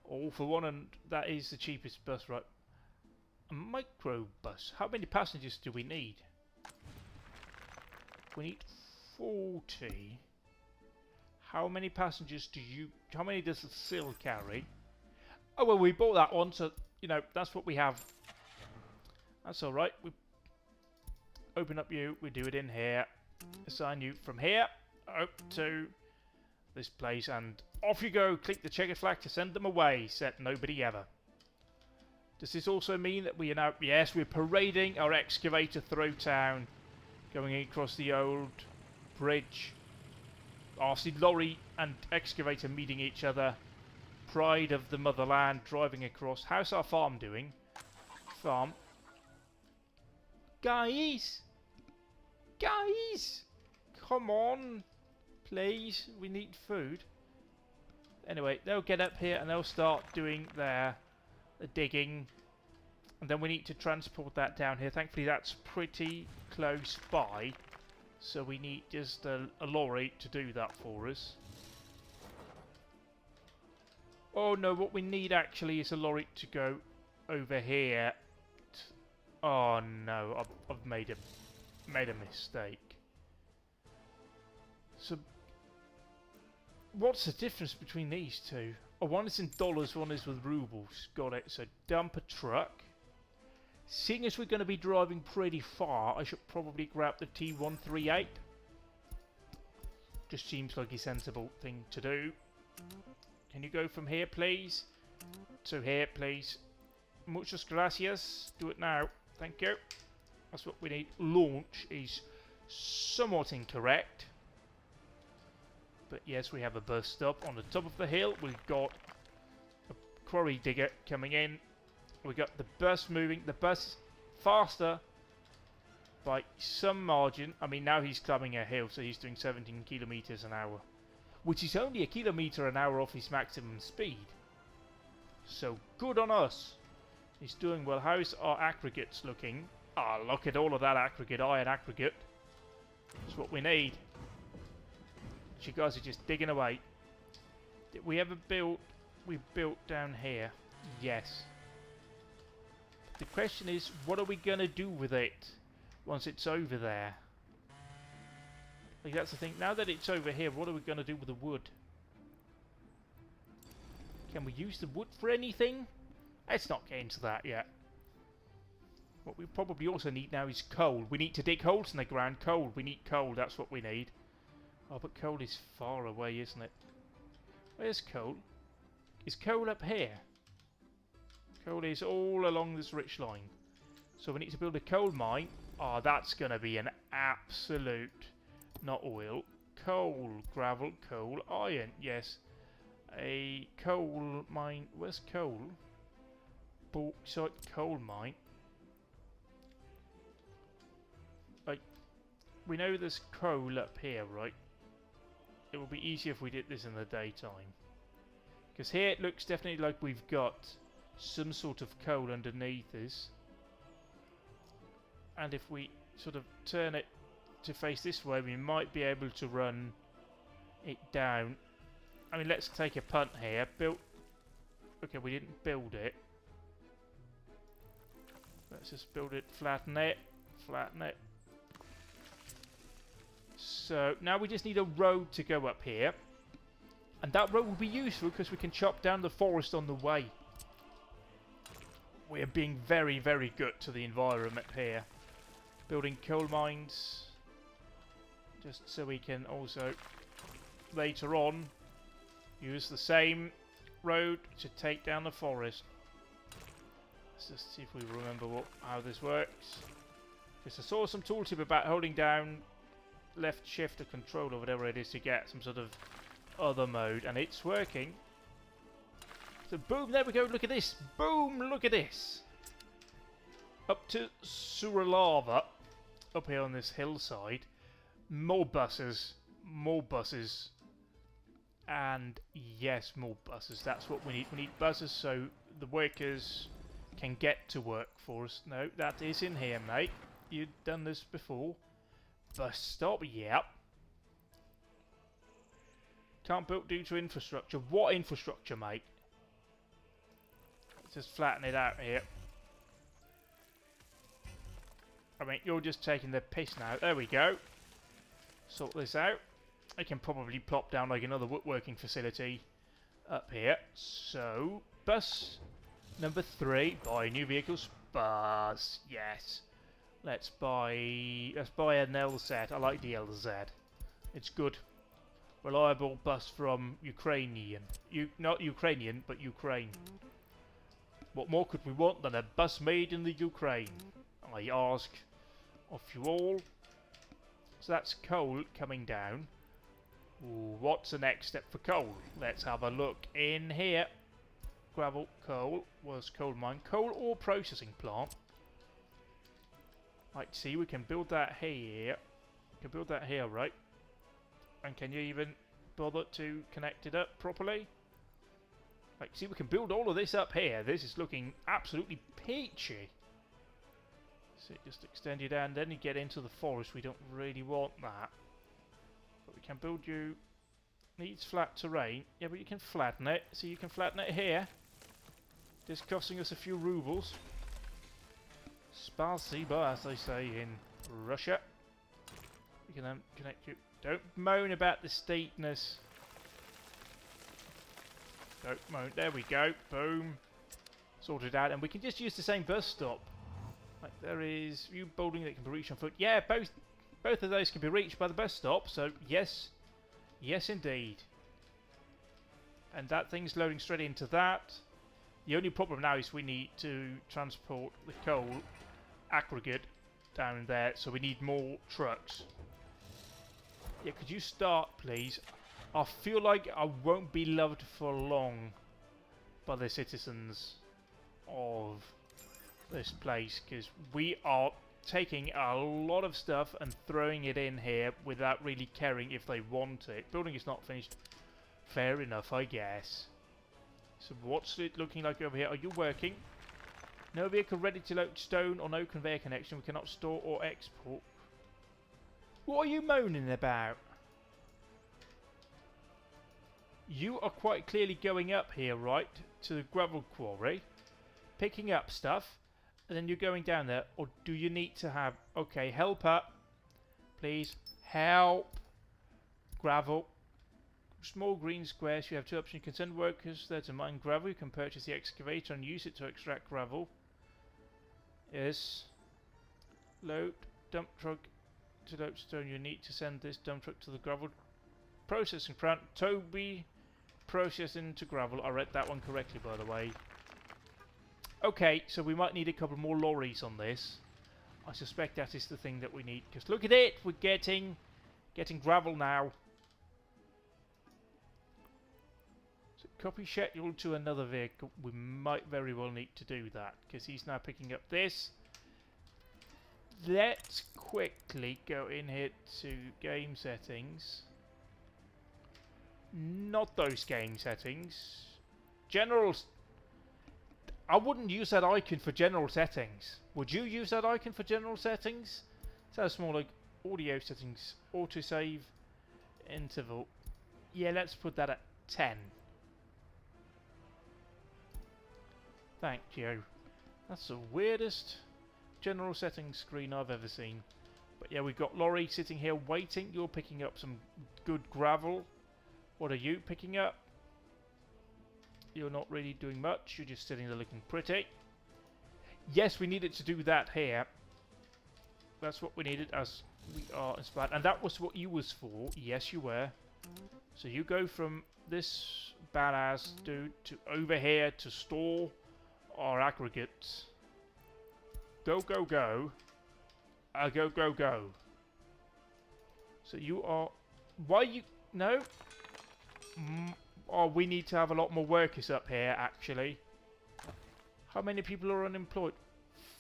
All for one, and that is the cheapest bus, right? A micro bus. How many passengers do we need? We need 40. How many passengers do you... How many does the sill carry? Oh, well, we bought that one, so, you know, that's what we have. That's alright. We open up you. We do it in here. Assign you from here up to this place, and off you go. Click the checkered flag to send them away. Set nobody ever. Does this also mean that we are now... Yes, we're parading our excavator through town. Going across the old bridge. RC lorry and excavator meeting each other. Pride of the motherland driving across. How's our farm doing? Farm. Guys! Guys! Come on! Please, we need food. Anyway, they'll get up here and they'll start doing their digging. And then we need to transport that down here. Thankfully, that's pretty close by. So we need just a lorry to do that for us. Oh no, what we need actually is a lorry to go over here. Oh no, I've made a mistake. So, what's the difference between these two? Oh, one is in dollars, one is with rubles. Got it. So dump a truck. Seeing as we're going to be driving pretty far, I should probably grab the T138. Just seems like a sensible thing to do. Can you go from here, please? To here, please. Muchas gracias. Do it now. Thank you. That's what we need. Launch is somewhat incorrect. But yes, we have a bus stop on the top of the hill. We've got a quarry digger coming in. We got the bus moving. The bus faster by some margin. I mean, now he's climbing a hill, so he's doing 17 kilometers an hour, which is only a kilometer an hour off his maximum speed. So good on us. He's doing well. How's our aggregates looking? Ah, look at all of that aggregate, iron aggregate. That's what we need. You guys are just digging away. Did we ever build? We built down here. Yes. The question is, what are we going to do with it? once it's over there. Like, that's the thing. Now that it's over here, what are we going to do with the wood? Can we use the wood for anything? Let's not get into that yet. What we probably also need now is coal. We need to dig holes in the ground. Coal. We need coal. That's what we need. Oh, but coal is far away, isn't it? Where's coal? Is coal up here? Coal is all along this ridge line. So we need to build a coal mine. Oh, that's going to be an absolute... Not oil. Coal. Gravel. Coal. Iron. Yes. A coal mine. Where's coal? Bauxite coal mine. Like, we know there's coal up here, right? It would be easier if we did this in the daytime. Because here it looks definitely like we've got some sort of coal underneath us. And if we sort of turn it to face this way, we might be able to run it down. I mean, let's take a punt here. Okay, we didn't build it. Let's just build it, flatten it, flatten it. So now we just need a road to go up here. And that road will be useful because we can chop down the forest on the way. We're being very, very good to the environment here. Building coal mines. Just so we can also later on use the same road to take down the forest. Let's just see if we remember how this works. Because I saw some tooltip about holding down left shift or control or whatever it is to get some sort of other mode, and it's working. So boom, there we go, look at this. Boom, look at this. Up to Suralava, up here on this hillside. More buses, and yes, more buses. That's what we need. We need buses so the workers can get to work for us. No, that is in here, mate. You've done this before. Bus stop, yep. Can't build due to infrastructure. What infrastructure, mate? Let's just flatten it out here. I mean, you're just taking the piss now. There we go. Sort this out. I can probably plop down like another woodworking facility up here. So, bus number 3. Buy new vehicles. Bus. Yes. Let's buy an LZ. I like the LZ. It's good. Reliable bus from Ukrainian. Not Ukrainian, but Ukraine. What more could we want than a bus made in the Ukraine? I ask of you all. So that's coal coming down. Ooh, what's the next step for coal? Let's have a look in here. Gravel, coal. Was coal mine? Coal ore processing plant. Right, see, we can build that here. We can build that here, right? And can you even bother to connect it up properly? Right, see, we can build all of this up here. This is looking absolutely peachy. So just extend you down, then you get into the forest. We don't really want that. But we can build you... Needs flat terrain. Yeah, but you can flatten it. So you can flatten it here. Just costing us a few rubles. Spasibo, as they say in Russia. We can then connect you. Don't moan about the steepness. Don't moan. There we go. Boom. Sorted out. And we can just use the same bus stop. Like, there is view building that can be reached on foot. Yeah, both of those can be reached by the bus stop. So, yes. Yes, indeed. And that thing's loading straight into that. The only problem now is we need to transport the coal aggregate down there. So we need more trucks. Yeah, could you start, please? I feel like I won't be loved for long by the citizens of this place, because we are taking a lot of stuff and throwing it in here without really caring if they want it. Building is not finished. Fair enough, I guess. So what's it looking like over here? Are you working? No vehicle ready to load stone or no conveyor connection. We cannot store or export. What are you moaning about? You are quite clearly going up here, right? To the gravel quarry. Picking up stuff. And then you're going down there, or do you need to have... Okay, help up. Please. Help. Gravel. Small green squares. You have two options. You can send workers there to mine gravel. You can purchase the excavator and use it to extract gravel. Yes. Load. Dump truck to load stone. You need to send this dump truck to the gravel processing plant. Toby processed into gravel. I read that one correctly, by the way. Okay, so we might need a couple more lorries on this. I suspect that is the thing that we need. Because look at it! We're getting gravel now. So copy schedule to another vehicle. We might very well need to do that. Because he's now picking up this. Let's quickly go in here to game settings. Not those game settings. General... I wouldn't use that icon for general settings. Would you use that icon for general settings? Sounds more like audio settings. Autosave. Interval. Yeah, let's put that at 10. Thank you. That's the weirdest general settings screen I've ever seen. But yeah, we've got Laurie sitting here waiting. You're picking up some good gravel. What are you picking up? You're not really doing much. You're just sitting there looking pretty. Yes, we needed to do that here. That's what we needed as we are inspired. And that was what you was for. Yes, you were. So you go from this badass dude to over here to store our aggregates. Go, go, go. Go, go, go. So you are... Why you... No. Oh, we need to have a lot more workers up here, actually. How many people are unemployed?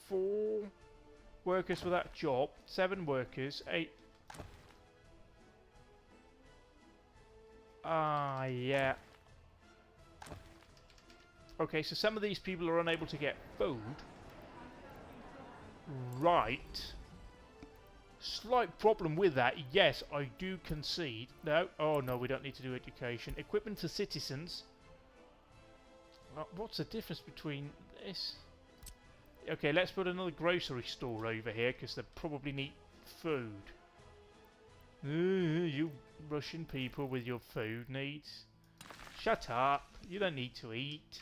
4 workers for that job. 7 workers. 8. Ah, yeah. Okay, so some of these people are unable to get food. Right. Slight problem with that. Yes, I do concede. No. Oh, no, we don't need to do education. Equipment to citizens. What's the difference between this? Okay, let's put another grocery store over here, because they probably need food. You Russian people with your food needs. Shut up. You don't need to eat.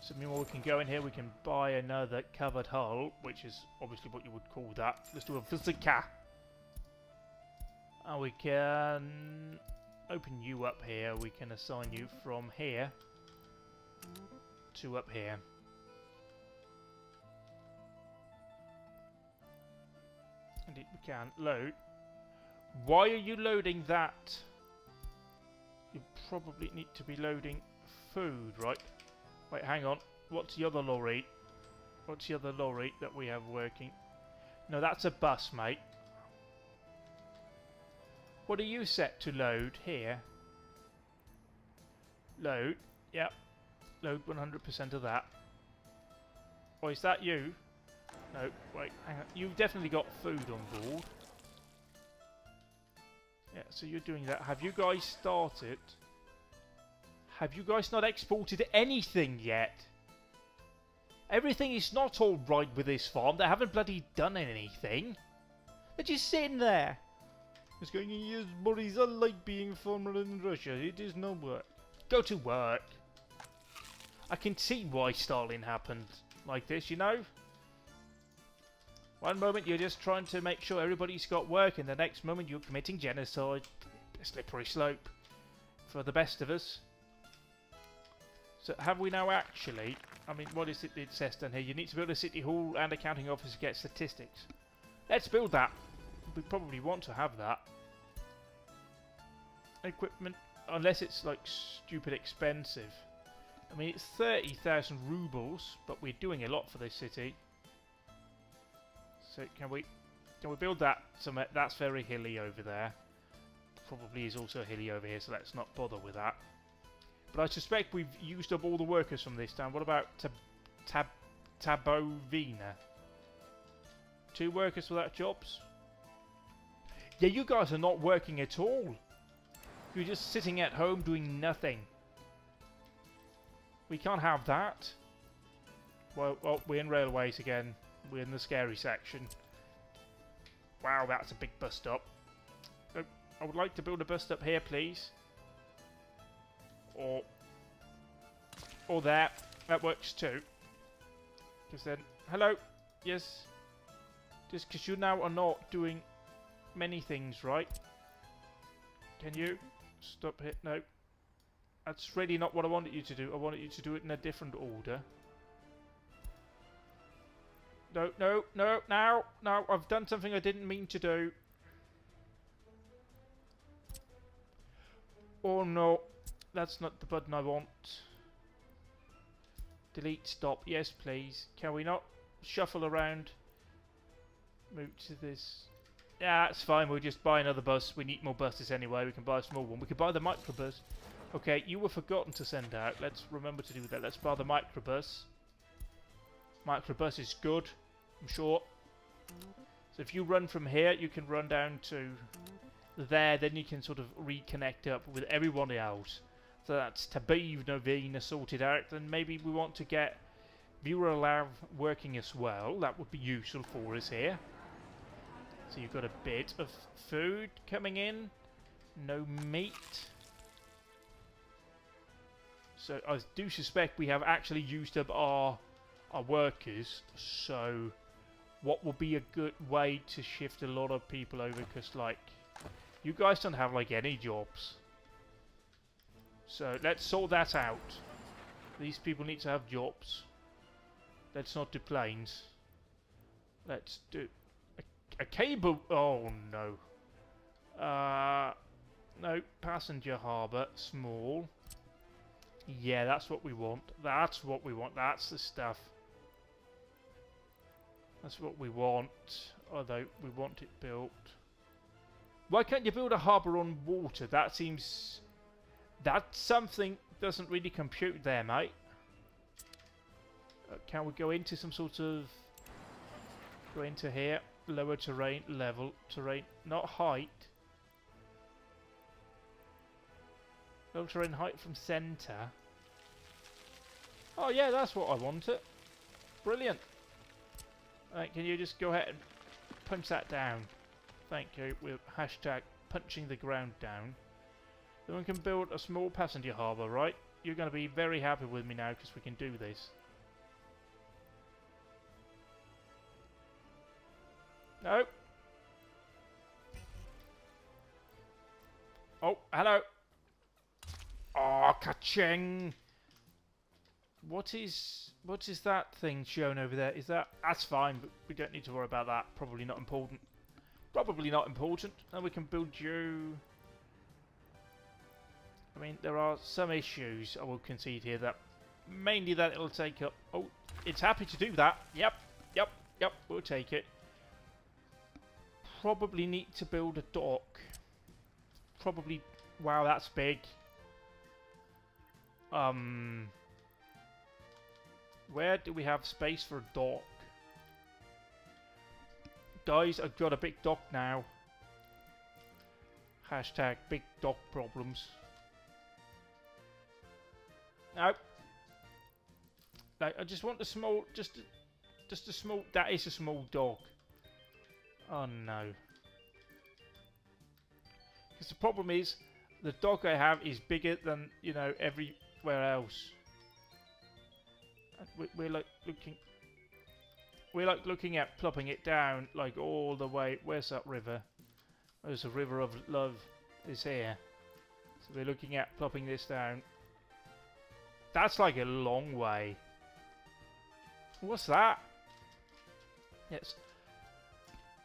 So meanwhile we can go in here, we can buy another covered hull, which is obviously what you would call that. Let's do a Vizika. And we can open you up here, we can assign you from here to up here. Indeed we can. Load. Why are you loading that? You probably need to be loading food, right? Wait, hang on. What's the other lorry? What's the other lorry that we have working? No, that's a bus, mate. What are you set to load here? Load. Yep. Load 100% of that. Oh, is that you? No, wait, hang on. You've definitely got food on board. Yeah, so you're doing that. Have you guys started? Have you guys not exported anything yet? Everything is not all right with this farm. They haven't bloody done anything. They're just sitting there. It's going, yes, buddies, I like being farmer in Russia. It is no work. Go to work. I can see why Stalin happened like this, you know? One moment you're just trying to make sure everybody's got work, and the next moment you're committing genocide. A slippery slope for the best of us. So have we now actually... I mean, what is it says down here? You need to build a city hall and accounting office to get statistics. Let's build that. We probably want to have that. Equipment, unless it's like stupid expensive. I mean, it's 30,000 rubles, but we're doing a lot for this city. So can we build that? That's very hilly over there. Probably is also hilly over here, so let's not bother with that. But I suspect we've used up all the workers from this town. What about Tabovina? 2 workers without jobs? Yeah, you guys are not working at all. You're just sitting at home doing nothing. We can't have that. Well, we're in railways again. We're in the scary section. Wow, that's a big bus stop. I would like to build a bus stop here, please. Or there. That works too. Because then... Hello? Yes? Just because you now are not doing many things, right? Can you stop it? No. That's really not what I wanted you to do. I wanted you to do it in a different order. No, no, no, now! No, I've done something I didn't mean to do. Oh no, that's not the button I want. Delete, stop, yes please. Can we not shuffle around? Move to this. Yeah, that's fine, we'll just buy another bus. We need more buses anyway, we can buy a small one. We could buy the microbus. Okay, you were forgotten to send out. Let's remember to do that. Let's buy the microbus. Microbus is good, I'm sure. So if you run from here, you can run down to there, then you can sort of reconnect up with everyone else. So that's Tabib Novena sorted out. Then maybe we want to get Viewer Lab working as well. That would be useful for us here. So you've got a bit of food coming in. No meat. So I do suspect we have actually used up our workers. So what will be a good way to shift a lot of people over? Because like, you guys don't have like any jobs. So let's sort that out. These people need to have jobs. Let's not do planes. Let's do a cable. Oh no. No, passenger harbour, small. Yeah, that's what we want. That's what we want. That's the stuff. That's what we want. Although we want it built. Why can't you build a harbour on water? That seems... That something doesn't really compute there, mate. Can we go into some sort of... Go into here. Lower terrain, level terrain. Not height. Low terrain height from centre. Oh yeah, that's what I wanted. Brilliant. Right, can you just go ahead and punch that down? Thank you. We're hashtag punching the ground down. Then we can build a small passenger harbour, right? You're going to be very happy with me now because we can do this. No. Oh, hello. Oh, ka-ching! What is that thing shown over there? Is that... That's fine, but we don't need to worry about that. Probably not important. Probably not important. And we can build you... I mean, there are some issues I will concede here that... Mainly that it'll take up... Oh, it's happy to do that. Yep, yep, yep, we'll take it. Probably need to build a dock. Probably... Wow, that's big. Where do we have space for a dock? Guys, I've got a big dock now. Hashtag big dock problems. No. Like, I just want a small, just a small, that is a small dock. Oh no. Because the problem is, the dock I have is bigger than, you know, everywhere else. We're like looking at plopping it down like all the way. Where's that river? There's a river of love is here. So we're looking at plopping this down. That's like a long way. What's that? Yes.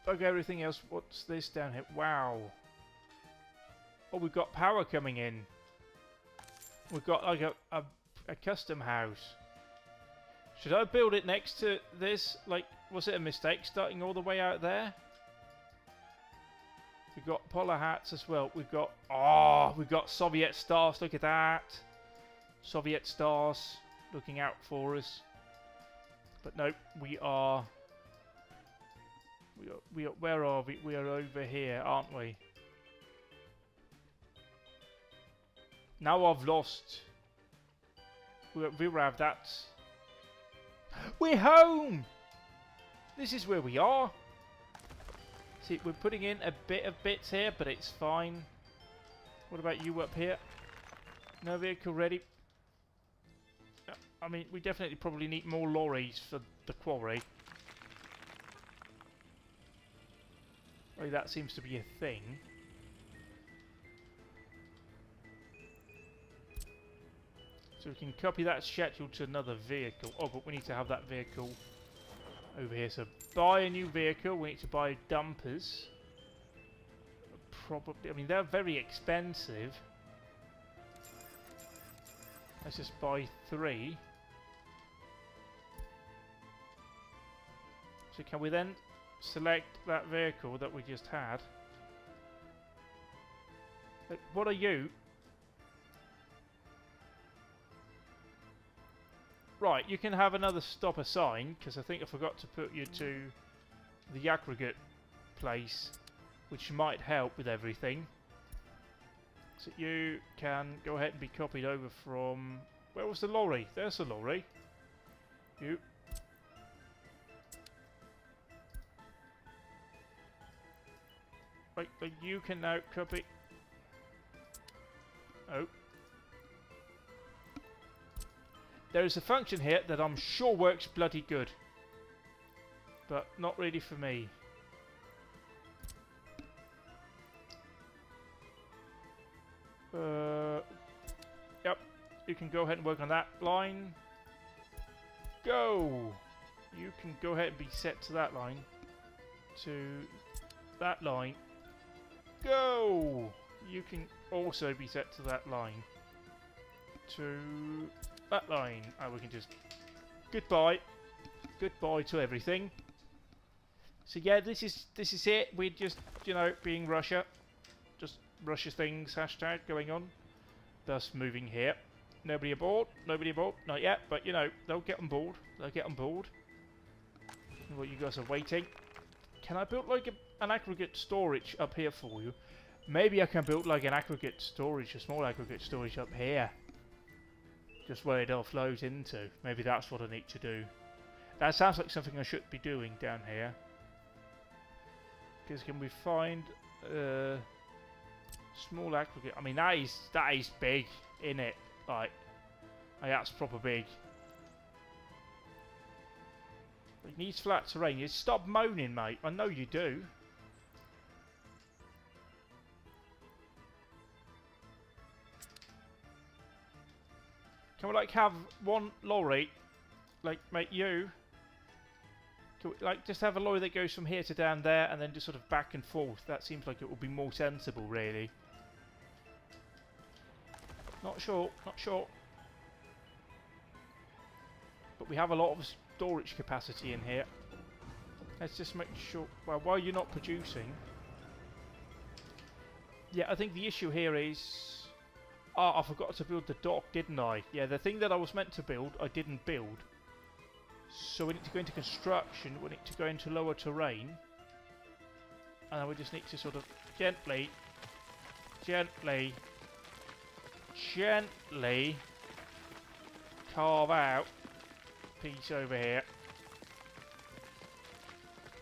Okay, everything else. What's this down here? Wow. Oh, we've got power coming in. We've got like a custom house. Should I build it next to this? Like, was it a mistake starting all the way out there? We've got polar hats as well. We've got... Oh, we've got Soviet stars. Look at that. Soviet stars looking out for us. But no, we are... Where are we? We are over here, aren't we? Now I've lost... We'll have that. We're home! This is where we are. See, we're putting in a bit of bits here, but it's fine. What about you up here? No vehicle ready. I mean, we definitely probably need more lorries for the quarry. Oh, that seems to be a thing. So we can copy that schedule to another vehicle. Oh, but we need to have that vehicle over here. So buy a new vehicle. We need to buy dumpers. Probably, I mean, they're very expensive. Let's just buy 3. So can we then select that vehicle that we just had? Like, what are you? Right, you can have another stop assigned, because I think I forgot to put you to the aggregate place, which might help with everything. So you can go ahead and be copied over from... Where was the lorry? There's the lorry. You. Right, but you can now copy... Oh. There is a function here that I'm sure works bloody good. But not really for me. Yep. You can go ahead and work on that line. Go! You can go ahead and be set to that line. To that line. Go! You can also be set to that line. To... that line. And we can just... Goodbye. Goodbye to everything. So yeah, this is it. We're just, you know, being Russia. Just Russia things, hashtag, going on. Thus moving here. Nobody aboard. Nobody aboard. Not yet, but, you know, they'll get on board. They'll get on board. Well, you guys are waiting. Can I build, like, an aggregate storage up here for you? Maybe I can build, like, an aggregate storage, a small aggregate storage up here. Just where it offloads into. Maybe that's what I need to do. That sounds like something I should be doing down here. Because can we find small aggregate? I mean, that is big, isn't it? Like that's proper big. It needs flat terrain. You stop moaning, mate. I know you do. Can we like have one lorry, like make you, can we, like just have a lorry that goes from here to down there and then just sort of back and forth? That seems like it would be more sensible, really. Not sure, not sure. But we have a lot of storage capacity in here. Let's just make sure, well, while you're not producing. Yeah, I think the issue here is... Oh, I forgot to build the dock, didn't I? Yeah, the thing that I was meant to build, I didn't build. So we need to go into construction, we need to go into lower terrain. And then we just need to sort of gently carve out a piece over here.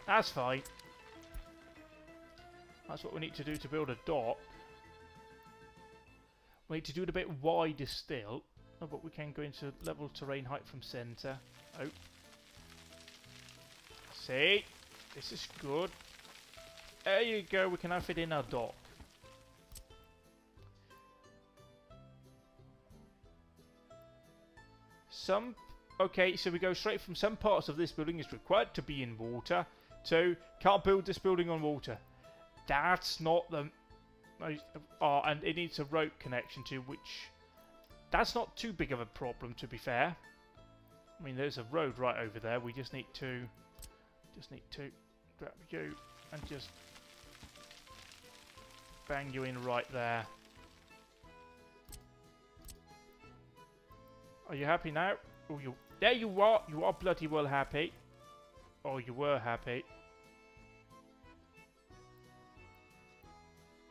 That's fine. That's what we need to do to build a dock. We need to do it a bit wider still. Oh, but we can go into level terrain height from centre. Oh. See? This is good. There you go. We can now fit in our dock. Okay, so we go straight from some parts of this building is required to be in water to can't build this building on water. That's not the... Oh, and it needs a rope connection to which... That's not too big of a problem, to be fair. I mean, there's a road right over there. We just need to grab you and just bang you in right there. Are you happy now? Oh, there you are. You are bloody well happy. Oh, you were happy.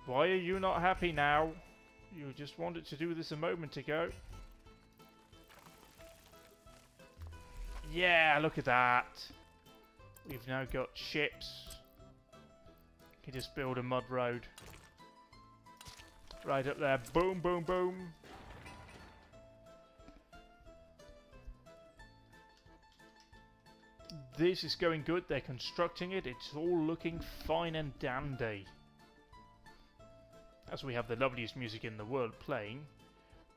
Why are you not happy now? You just wanted to do this a moment ago. Yeah, look at that. We've now got ships. You can just build a mud road. Right up there. Boom, boom, boom. This is going good. They're constructing it. It's all looking fine and dandy. As we have the loveliest music in the world playing,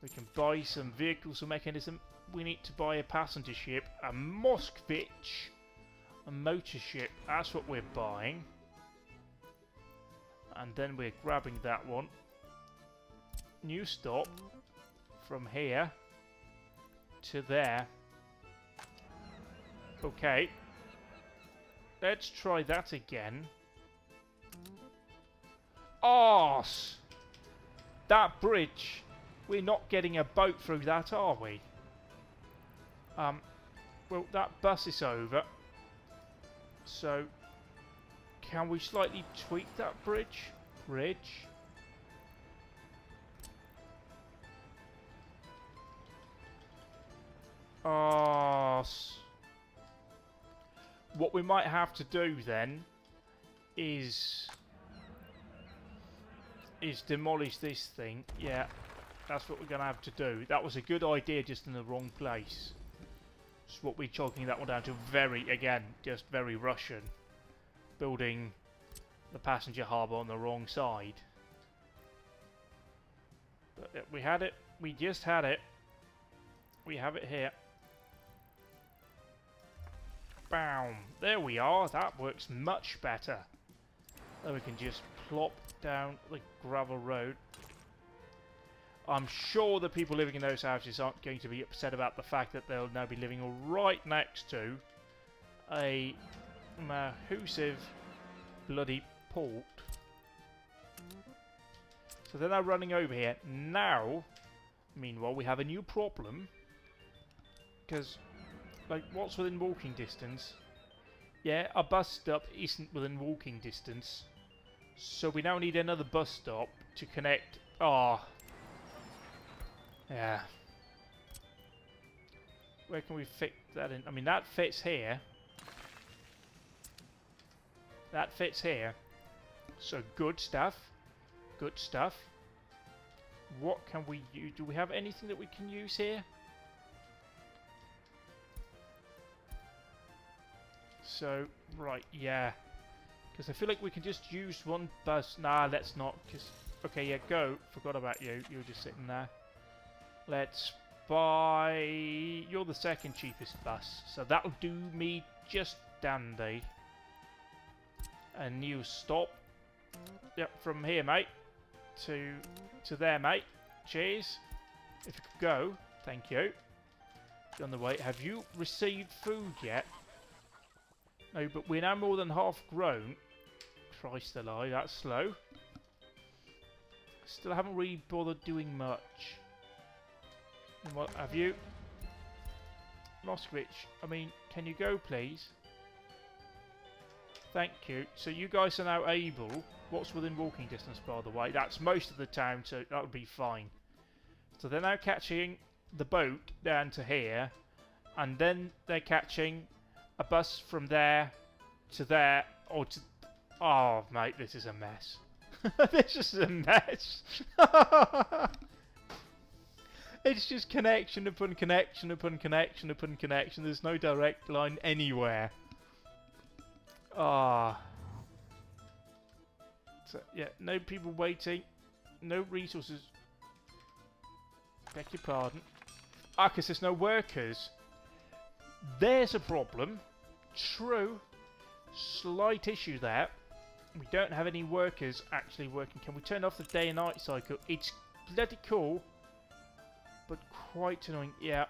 we can buy some vehicles or mechanism. We need to buy a passenger ship, a Moskvich, a motor ship. That's what we're buying. And then we're grabbing that one. New stop from here to there. Okay. Let's try that again. Arse! That bridge. We're not getting a boat through that, are we? Well, that bus is over. So, can we slightly tweak that bridge? Bridge. Arse. What we might have to do then is demolish this thing. Yeah, that's what we're going to have to do. That was a good idea, just in the wrong place. That's what we're chalking that one down to. Very, again, just very Russian. Building the passenger harbour on the wrong side. But we had it. We just had it. We have it here. Bam! There we are. That works much better. Then we can just plop down the gravel road. I'm sure the people living in those houses aren't going to be upset about the fact that they'll now be living right next to a massive bloody port. So they're now running over here. Now, meanwhile, we have a new problem. Because, like, what's within walking distance? Yeah, a bus stop isn't within walking distance. So we now need another bus stop to connect. Ah. Yeah. Where can we fit that in? I mean, that fits here. That fits here. So good stuff. Good stuff. What can we use? Do we have anything that we can use here? So, right, yeah. Because I feel like we can just use one bus. Nah, let's not. Cause, okay, yeah, go. Forgot about you. You're just sitting there. Let's buy... You're the second cheapest bus. So that'll do me just dandy. A new stop. Yep, from here, mate. To there, mate. Cheers. If you could go. Thank you. On the way. Have you received food yet? No, but we're now more than half grown. Christ alive, that's slow. Still haven't really bothered doing much. And what have you? Moskvich, I mean, can you go, please? Thank you. So you guys are now able... What's within walking distance, by the way? That's most of the town, so that would be fine. So they're now catching the boat down to here. And then they're catching... a bus from there to there, or to... Oh, mate, this is a mess. This is a mess. It's just connection upon connection upon connection upon connection. There's no direct line anywhere. Ah. So, yeah, no people waiting. No resources. Beg your pardon. Ah, because there's no workers. There's a problem. True. Slight issue there. We don't have any workers actually working. Can we turn off the day and night cycle? It's bloody cool, but quite annoying. Yeah.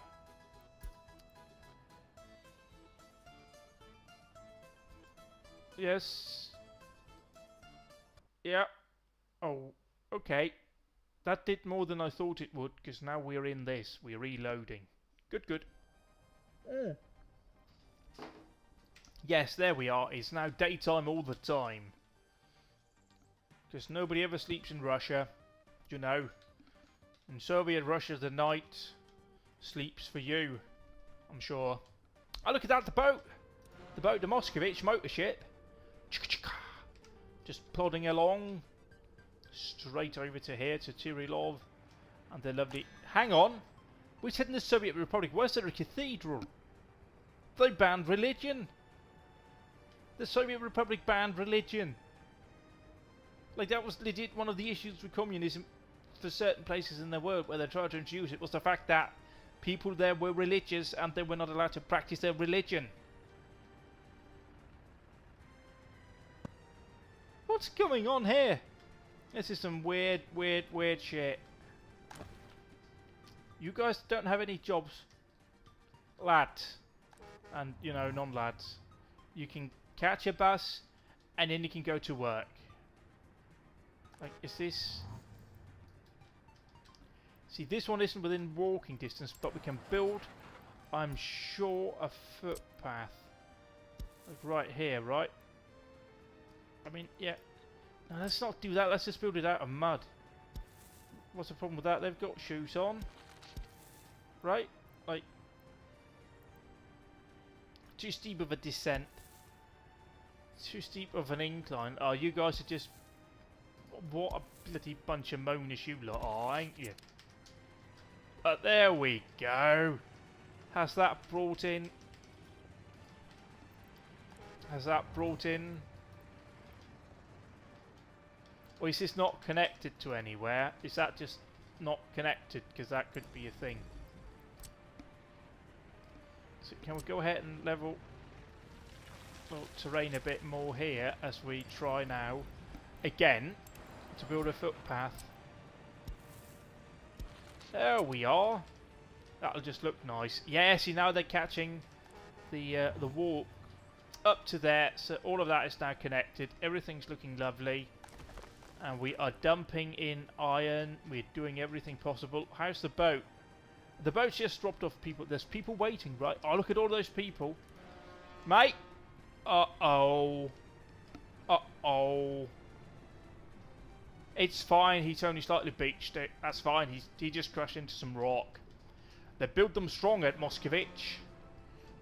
Yes. Yeah. Oh, okay. That did more than I thought it would, because now we're in this. We're reloading. Good, good. Yes, there we are. It's now daytime all the time. Because nobody ever sleeps in Russia, you know. In Soviet Russia, the night sleeps for you, I'm sure. Oh, look at that, the boat! The boat, the Moscovich motor ship. Just plodding along. Straight over to here, to Tirilov. And the lovely... Hang on! We said in the Soviet Republic, where's there a cathedral? They banned religion! The Soviet Republic banned religion! Like, that was legit one of the issues with communism for certain places in the world where they tried to introduce it, was the fact that people there were religious and they were not allowed to practice their religion. What's going on here? This is some weird shit. You guys don't have any jobs, lads, and you know, non-lads. You can catch a bus and then you can go to work. Like, is this... See, this one isn't within walking distance, but we can build, I'm sure, a footpath. Like right here, right? I mean, yeah. No, let's not do that. Let's just build it out of mud. What's the problem with that? They've got shoes on. Right? Like... Too steep of a descent. Too steep of an incline. Oh, you guys are just... What a bloody bunch of moaners you lot are, ain't you? But there we go. Has that brought in... Has that brought in... Or is this not connected to anywhere? Is that just not connected? Because that could be a thing. So can we go ahead and level terrain a bit more here as we try now again to build a footpath. There we are. That'll just look nice. Yeah, see now they're catching the walk up to there, so all of that is now connected. Everything's looking lovely. And we are dumping in iron. We're doing everything possible. How's the boat? The boat's just dropped off people. There's people waiting, right? Oh, look at all those people. Mate! Uh-oh. Uh-oh. It's fine. He's only slightly beached it. That's fine. He just crashed into some rock. They build them strong at Moscovich.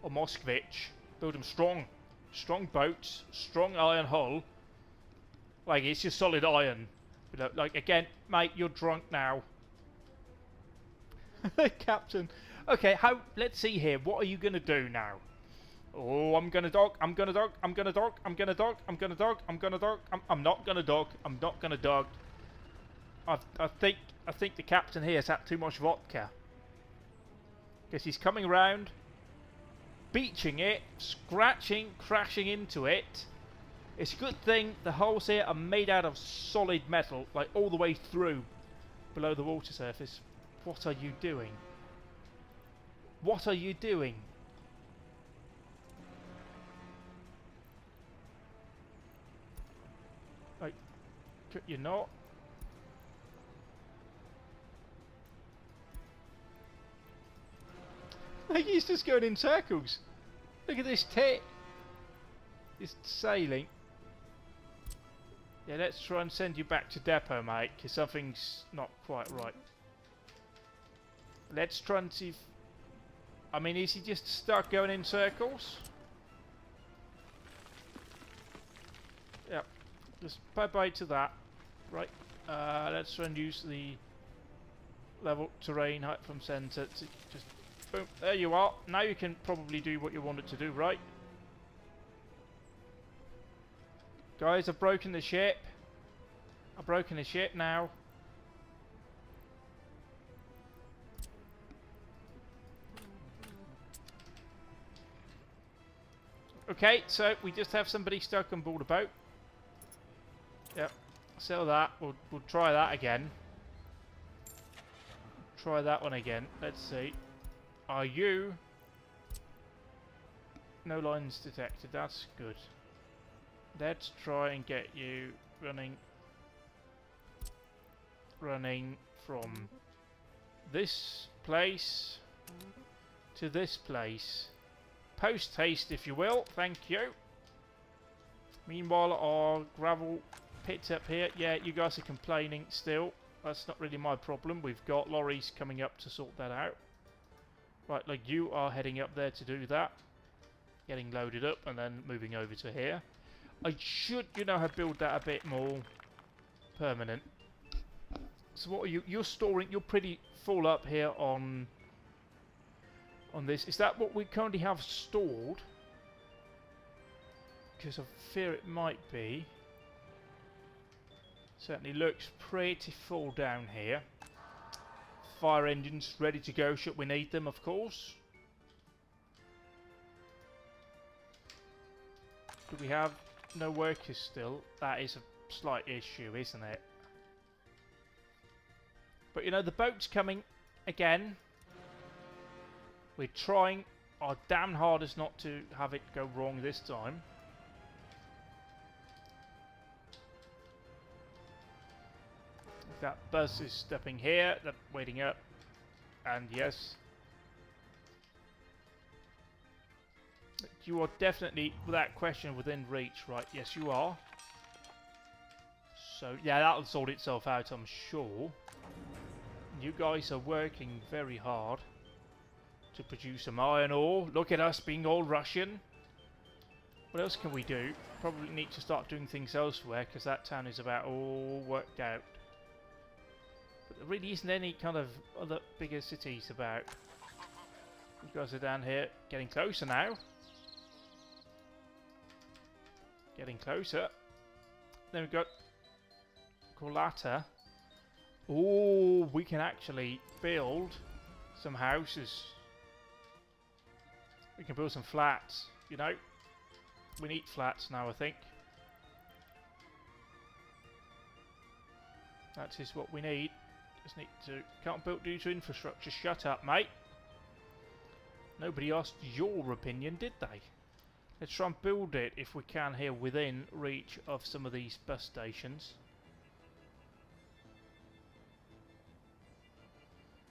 Or Moskvich. Build them strong. Strong boats. Strong iron hull. Like, it's just solid iron. Like, again, mate, you're drunk now. Captain. Okay, let's see here. What are you going to do now? Oh, I'm going to dog. I'm going to dog. I'm going to dog. I'm going to dog. I'm going to dog. I'm going to dog. I'm not going to dog. I'm not going to dog. I think the captain here has had too much vodka. Because he's coming around, beaching it, scratching, crashing into it. It's a good thing the hulls here are made out of solid metal, like all the way through below the water surface. What are you doing? What are you doing? Like, could you not? Like, he's just going in circles. Look at this tit. It's sailing. Yeah, let's try and send you back to depot, mate, because something's not quite right. Let's try and see if... I mean, is he just stuck going in circles? Yep. Just bye-bye to that. Right. Let's try and use the level terrain height from centre to just... Boom. There you are. Now you can probably do what you wanted to do, right? Guys, I've broken the ship. I've broken the ship now. Okay, so we just have somebody stuck on board a boat. Yep. Sell that. We'll try that again. Try that one again. Let's see. Are you... No lines detected. That's good. Let's try and get you running from this place to this place. Post haste, if you will. Thank you. Meanwhile, our gravel pits up here. Yeah, you guys are complaining still. That's not really my problem. We've got lorries coming up to sort that out. Right, like you are heading up there to do that. getting loaded up and then moving over to here. I should, you know, have built that a bit more permanent. So what are you? You're storing. You're pretty full up here on this. Is that what we currently have stored? Because I fear it might be. Certainly looks pretty full down here. Fire engines ready to go should we need them, of course. Do we have no workers still? That is a slight issue, isn't it? But you know, the boat's coming again. We're trying our damn hardest not to have it go wrong this time. That bus is stepping here, that's waiting up, and yes. You are definitely, without question, within reach, right? Yes, you are. So, yeah, that'll sort itself out, I'm sure. You guys are working very hard to produce some iron ore. Look at us being all Russian. What else can we do? Probably need to start doing things elsewhere, because that town is about all worked out. But there really isn't any kind of other bigger cities about. You guys are down here, getting closer now. Getting closer. Then we've got Colata. Oh, we can actually build some houses. We can build some flats, you know. We need flats now, I think. That is what we need. Just need to... Can't build due to infrastructure. Shut up, mate. Nobody asked your opinion, did they? Let's try and build it, if we can, here within reach of some of these bus stations.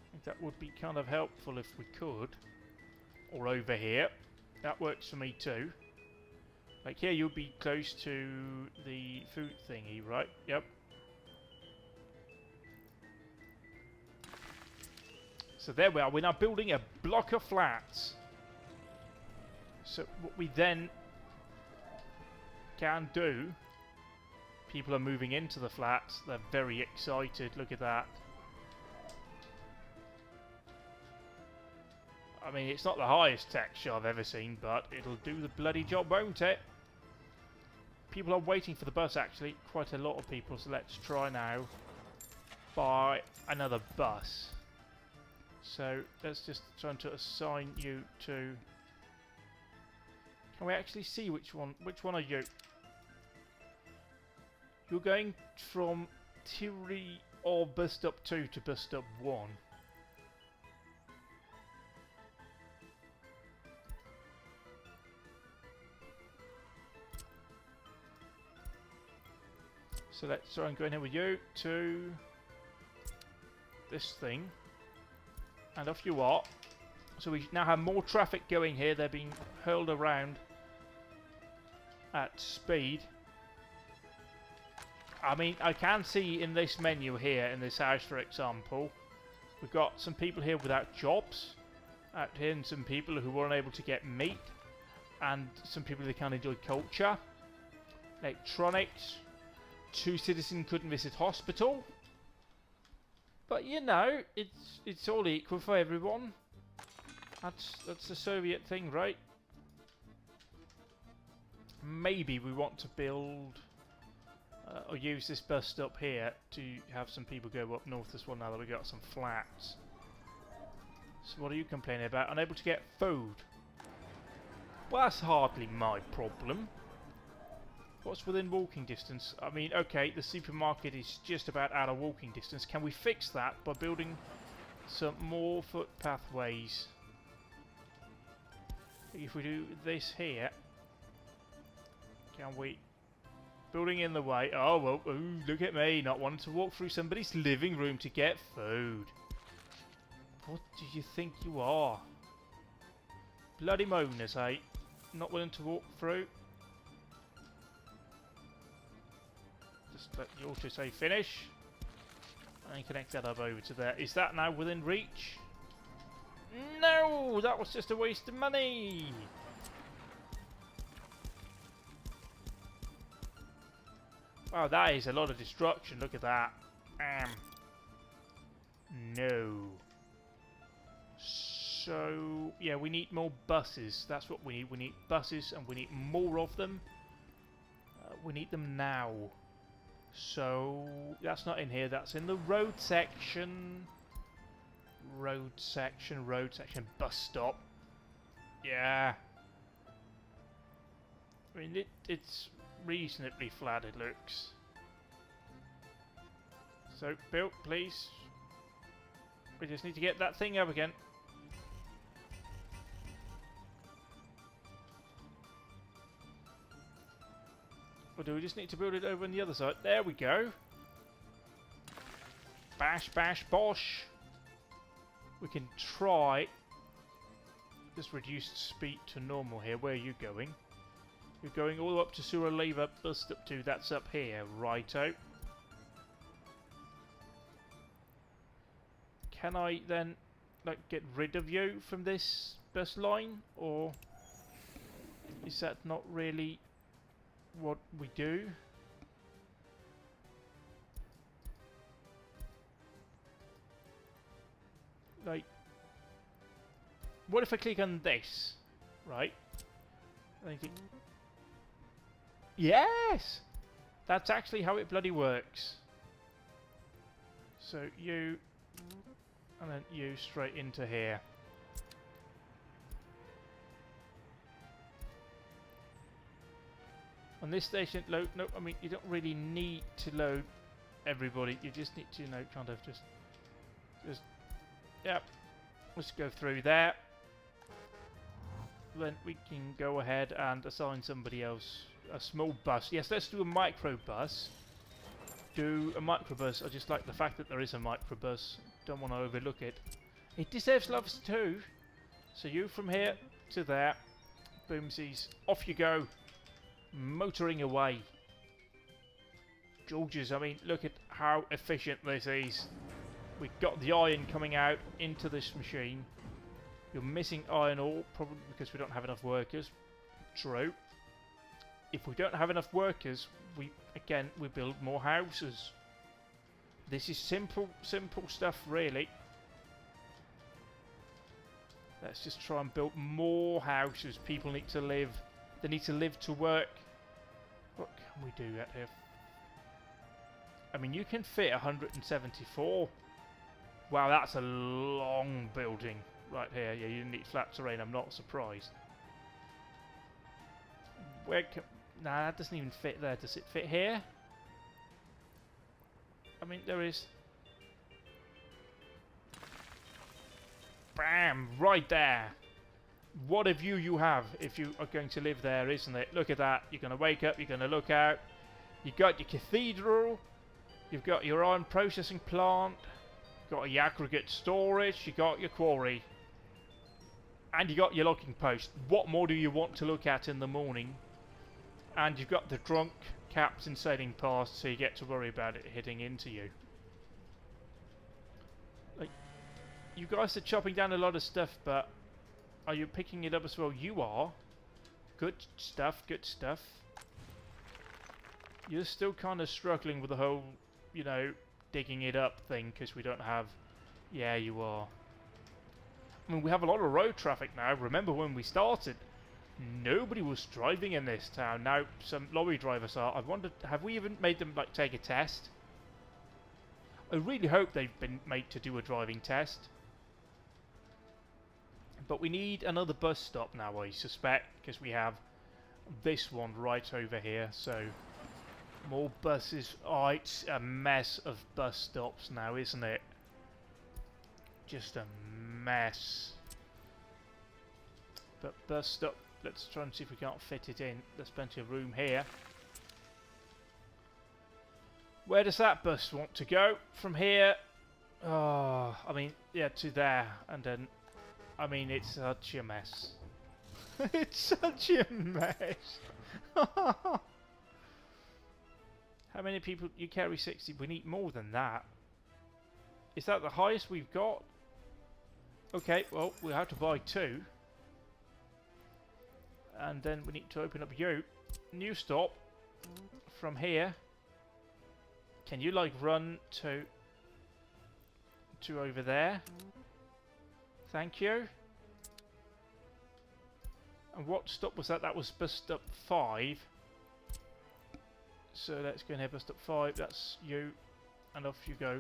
I think that would be kind of helpful if we could. Or over here. That works for me too. Like here, you'll be close to the food thingy, right? Yep. So there we are. We're now building a block of flats. So what we then can do... People are moving into the flats. They're very excited. Look at that. I mean, it's not the highest texture I've ever seen, but it'll do the bloody job, won't it? People are waiting for the bus, actually. Quite a lot of people, so let's try now. Buy another bus. So, let's just try to assign you to... Can we actually see which one? Which one are you? You're going from Tiri or bus stop 2 to bus stop 1. So let's try and go in here with you to this thing. And off you are. So we now have more traffic going here. They're being hurled around at speed. I mean, I can see in this menu here, in this house for example, we've got some people here without jobs. Out here, and some people who weren't able to get meat. And some people who can't enjoy culture. Electronics. 2 citizens couldn't visit hospital. But you know, it's all equal for everyone. That's the Soviet thing, right? Maybe we want to build or use this bus stop here to have some people go up north as well now that we've got some flats. So what are you complaining about? Unable to get food. Well, that's hardly my problem. What's within walking distance? I mean, okay, the supermarket is just about out of walking distance. Can we fix that by building some more footpathways? If we do this here, can we... Building in the way. Oh, well, ooh, look at me, not wanting to walk through somebody's living room to get food. What do you think you are? Bloody moaners, eh? Not willing to walk through. Just let the auto say finish. And connect that up over to there. Is that now within reach? No! That was just a waste of money! Oh, that is a lot of destruction. Look at that. No. So, yeah, we need more buses. That's what we need. We need buses and we need more of them. We need them now. So, that's not in here. That's in the road section. Road section, bus stop. Yeah. I mean, it's reasonably flat, it looks. So, Bill, please. We just need to get that thing up again. Or do we just need to build it over on the other side? There we go. Bash, bash, bosh. We can try just reduced speed to normal here. Where are you going? You're going all up to Suraleva bus stop 2. That's up here. Righto. Can I then like get rid of you from this bus line, or is that not really what we do? Like, what if I click on this, right? I think, yes! That's actually how it bloody works. So you, and then you straight into here. On this station, load, no, I mean, you don't really need to load everybody. You just need to, you know, kind of just, yep. Let's go through there. Then we can go ahead and assign somebody else a small bus. Yes, let's do a microbus. Do a microbus. I just like the fact that there is a microbus. Don't want to overlook it. It deserves loves too. So you from here to there. Boomsies. Off you go. Motoring away. Georges, I mean, look at how efficient this is. We've got the iron coming out into this machine. You're missing iron ore, probably because we don't have enough workers. True. If we don't have enough workers, we build more houses. This is simple stuff, really. Let's just try and build more houses. People need to live. They need to live to work. What can we do out here? I mean, you can fit 174. Wow, that's a long building right here. Yeah, you need flat terrain. I'm not surprised. Where can... Nah, that doesn't even fit there. Does it fit here? I mean, there is... Bam! Right there! What a view you have if you are going to live there, isn't it? Look at that. You're going to wake up, you're going to look out. You've got your cathedral. You've got your iron processing plant. You've got your aggregate storage. You've got your quarry. And you got your locking post. What more do you want to look at in the morning? And you've got the drunk captain sailing past, so you get to worry about it hitting into you. Like, you guys are chopping down a lot of stuff, but are you picking it up as well? You are. Good stuff, good stuff. You're still kind of struggling with the whole, you know, digging it up thing, because we don't have... Yeah, you are. I mean, we have a lot of road traffic now. Remember when we started? Nobody was driving in this town. Now some lorry drivers are. I wondered, have we even made them like take a test? I really hope they've been made to do a driving test. But we need another bus stop now, I suspect, because we have this one right over here. So more buses. Oh, it's a mess of bus stops now, isn't it? Just a mess. But bus stop. Let's try and see if we can't fit it in. There's plenty of room here. Where does that bus want to go? From here? Oh, I mean, yeah, to there. And then, I mean, it's such a mess. It's such a mess. How many people? You carry 60. We need more than that. Is that the highest we've got? Okay, well, we have to buy 2. And then we need to open up you. New stop. From here. Can you like run to over there? Thank you. And what stop was that? That was bus stop 5. So let's go and hit bus stop 5. That's you. And off you go.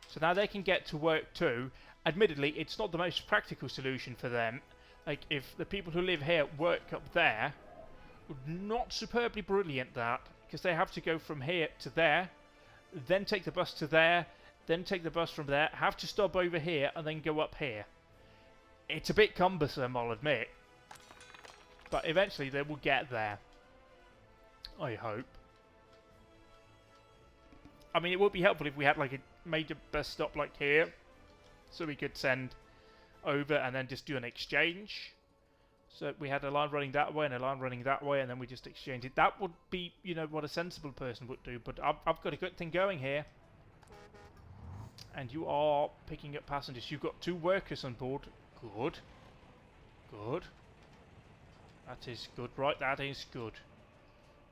So now they can get to work too. Admittedly, it's not the most practical solution for them. Like, if the people who live here work up there, not superbly brilliant that, because they have to go from here to there, then take the bus to there, then take the bus from there, have to stop over here, and then go up here. It's a bit cumbersome, I'll admit. But eventually they will get there. I hope. I mean, it would be helpful if we had like a major bus stop like here, so we could send over and then just do an exchange. So we had a line running that way and a line running that way, and then we just exchange it. That would be, you know, what a sensible person would do. But I've got a good thing going here. And you are picking up passengers. You've got 2 workers on board. Good. Good. That is good. Right, that is good.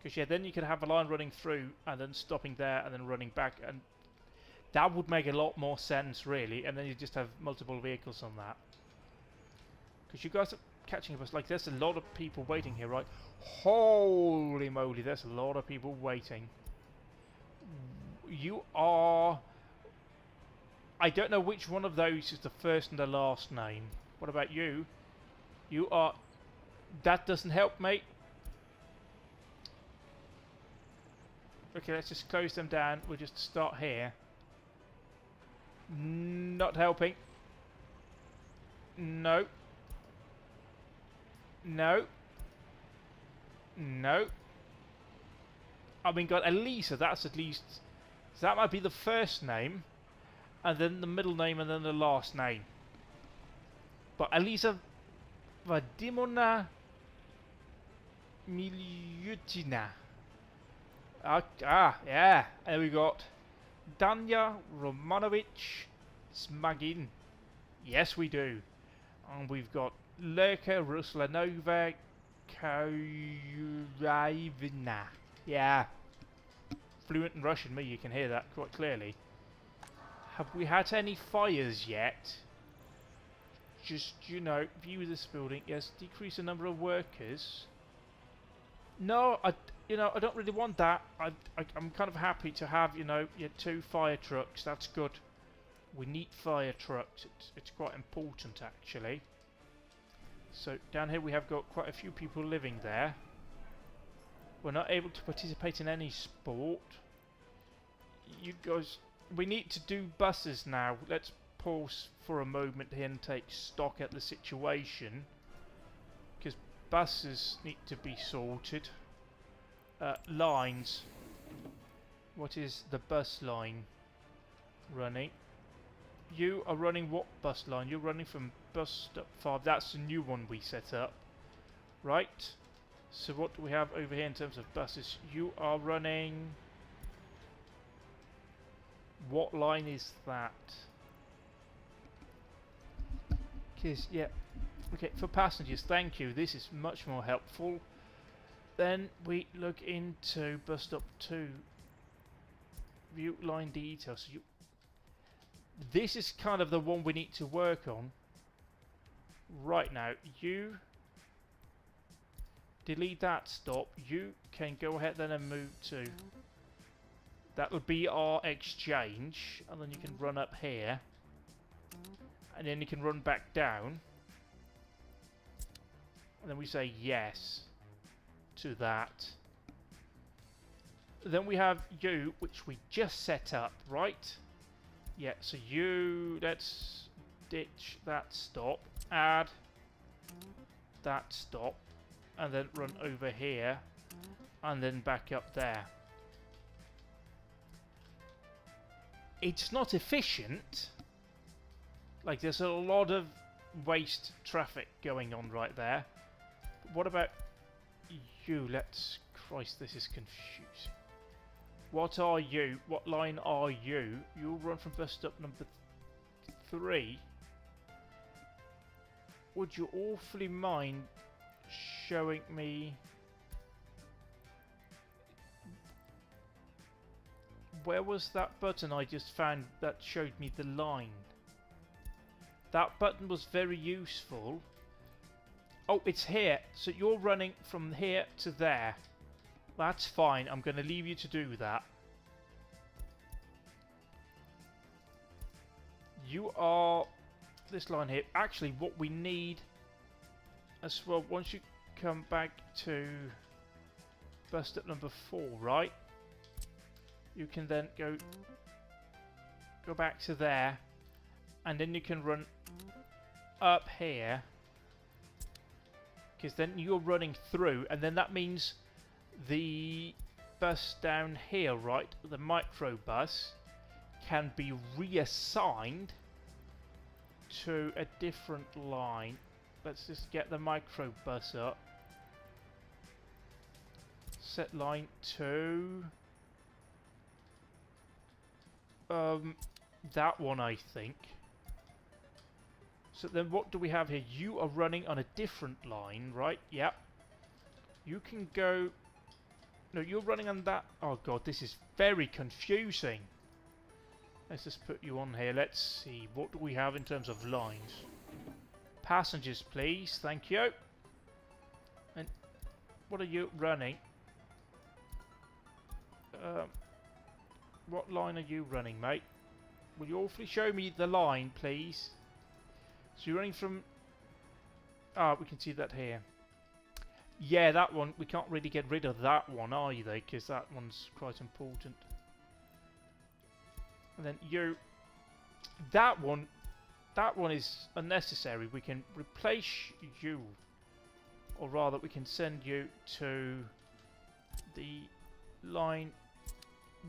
Because, yeah, then you could have a line running through and then stopping there and then running back. And that would make a lot more sense, really. And then you just have multiple vehicles on that. Because you guys are catching up. Like, there's a lot of people waiting here, right? Holy moly, there's a lot of people waiting. You are... I don't know which one of those is the first and the last name. What about you? You are... That doesn't help, mate. Okay, let's just close them down. We'll just start here. Not helping. No. No. No. I mean, got Elisa, that's at least... So that might be the first name, and then the middle name, and then the last name. But Elisa Vadimona Miliutina. Yeah. And we got Danya Romanovich Smagin. Yes, we do. And we've got Lerka Ruslanova Kauraivina. Yeah. Fluent in Russian, me, you can hear that quite clearly. Have we had any fires yet? Just, you know, view this building. Yes, decrease the number of workers. No, I don't really want that. I'm kind of happy to have, you know, your 2 fire trucks. That's good. We need fire trucks. It's quite important, actually. So down here we have got quite a few people living there. We're not able to participate in any sport. You guys, we need to do buses now. Let's pause for a moment here and take stock at the situation. Because buses need to be sorted. Lines. What is the bus line running? You are running what bus line? You're running from bus stop 5. That's the new one we set up. Right. So what do we have over here in terms of buses? You are running... What line is that? Because, yeah. Okay, for passengers, thank you. This is much more helpful. Then we look into bus stop 2. View line details. So this is kind of the one we need to work on. Right now, you delete that stop. You can go ahead then and move to... That'll be our exchange. And then you can run up here. And then you can run back down. And then we say yes to that. Then we have you, which we just set up, right? Yeah, so you, let's ditch that stop, add that stop, and then run over here, and then back up there. It's not efficient. Like, there's a lot of waste traffic going on right there. But what about you? Let's... Christ, this is confusing. What are you? What line are you? You'll run from bus stop number 3. Would you awfully mind showing me where was that button I just found that showed me the line? That button was very useful. Oh, it's here. So you're running from here to there. That's fine. I'm going to leave you to do that. You are this line here. Actually, what we need as well, once you come back to bus stop number 4, right? You can then go back to there, and then you can run up here, because then you're running through, and then that means the bus down here, right, the micro bus, can be reassigned to a different line. Let's just get the micro bus up. Set line to that one, I think. So then what do we have here? You are running on a different line, right? Yep. You can go... No, you're running on that... Oh god, this is very confusing. Let's just put you on here. Let's see. What do we have in terms of lines? Passengers, please. Thank you. And what are you running? What line are you running, mate? Will you awfully show me the line, please? So you're running from... Ah, we can see that here. Yeah, that one. We can't really get rid of that one either, because that one's quite important. And then you... That one is unnecessary. We can replace you. Or rather, we can send you to the line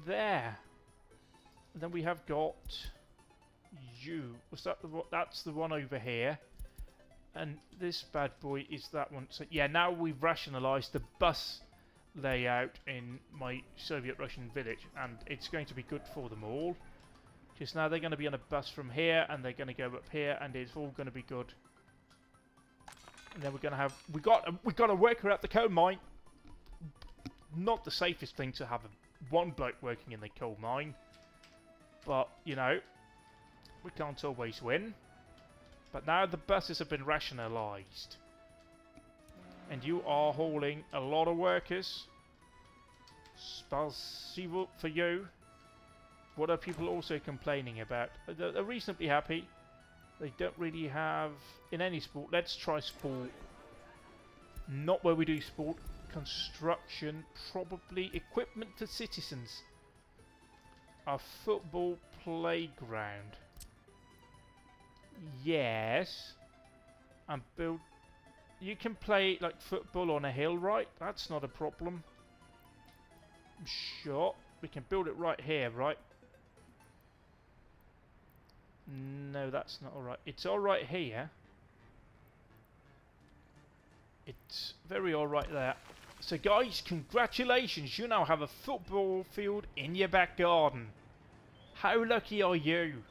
there. And then we have got you. Was that the one? That's the one over here. And this bad boy is that one. So yeah, now we've rationalised the bus layout in my Soviet Russian village, and it's going to be good for them all. Because now they're going to be on a bus from here, and they're going to go up here, and it's all going to be good. And then we're going to have... We got a worker at the coal mine. Not the safest thing to have one bloke working in the coal mine. But, you know, we can't always win. But now the buses have been rationalised. And you are hauling a lot of workers. Spasibo for you. What are people also complaining about? They're reasonably happy. They don't really have... In any sport, let's try sport. Not where we do sport. Construction, probably. Equipment for citizens. A football playground. Yes. And build... You can play like football on a hill, right? That's not a problem. Sure. We can build it right here, right? No, that's not alright. It's alright here. It's very alright there. So guys, congratulations. You now have a football field in your back garden. How lucky are you?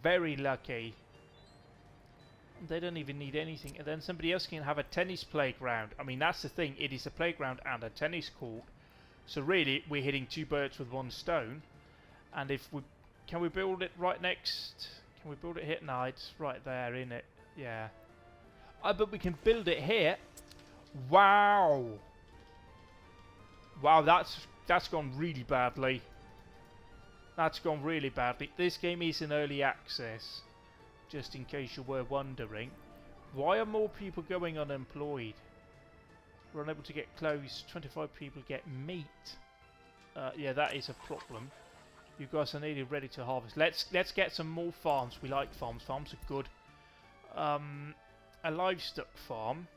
Very lucky. They don't even need anything. And then somebody else can have a tennis playground. I mean, that's the thing. It is a playground and a tennis court. So really, we're hitting two birds with one stone. And if we... Can we build it right next? Can we build it here? No, it's right there, isn't it? Yeah. But we can build it here. Wow. Wow, that's gone really badly. That's gone really badly. This game is in early access. Just in case you were wondering. Why are more people going unemployed? We're unable to get clothes. 25 people get meat. Yeah, that is a problem. You guys are nearly ready to harvest. Let's get some more farms. We like farms. Farms are good. A livestock farm.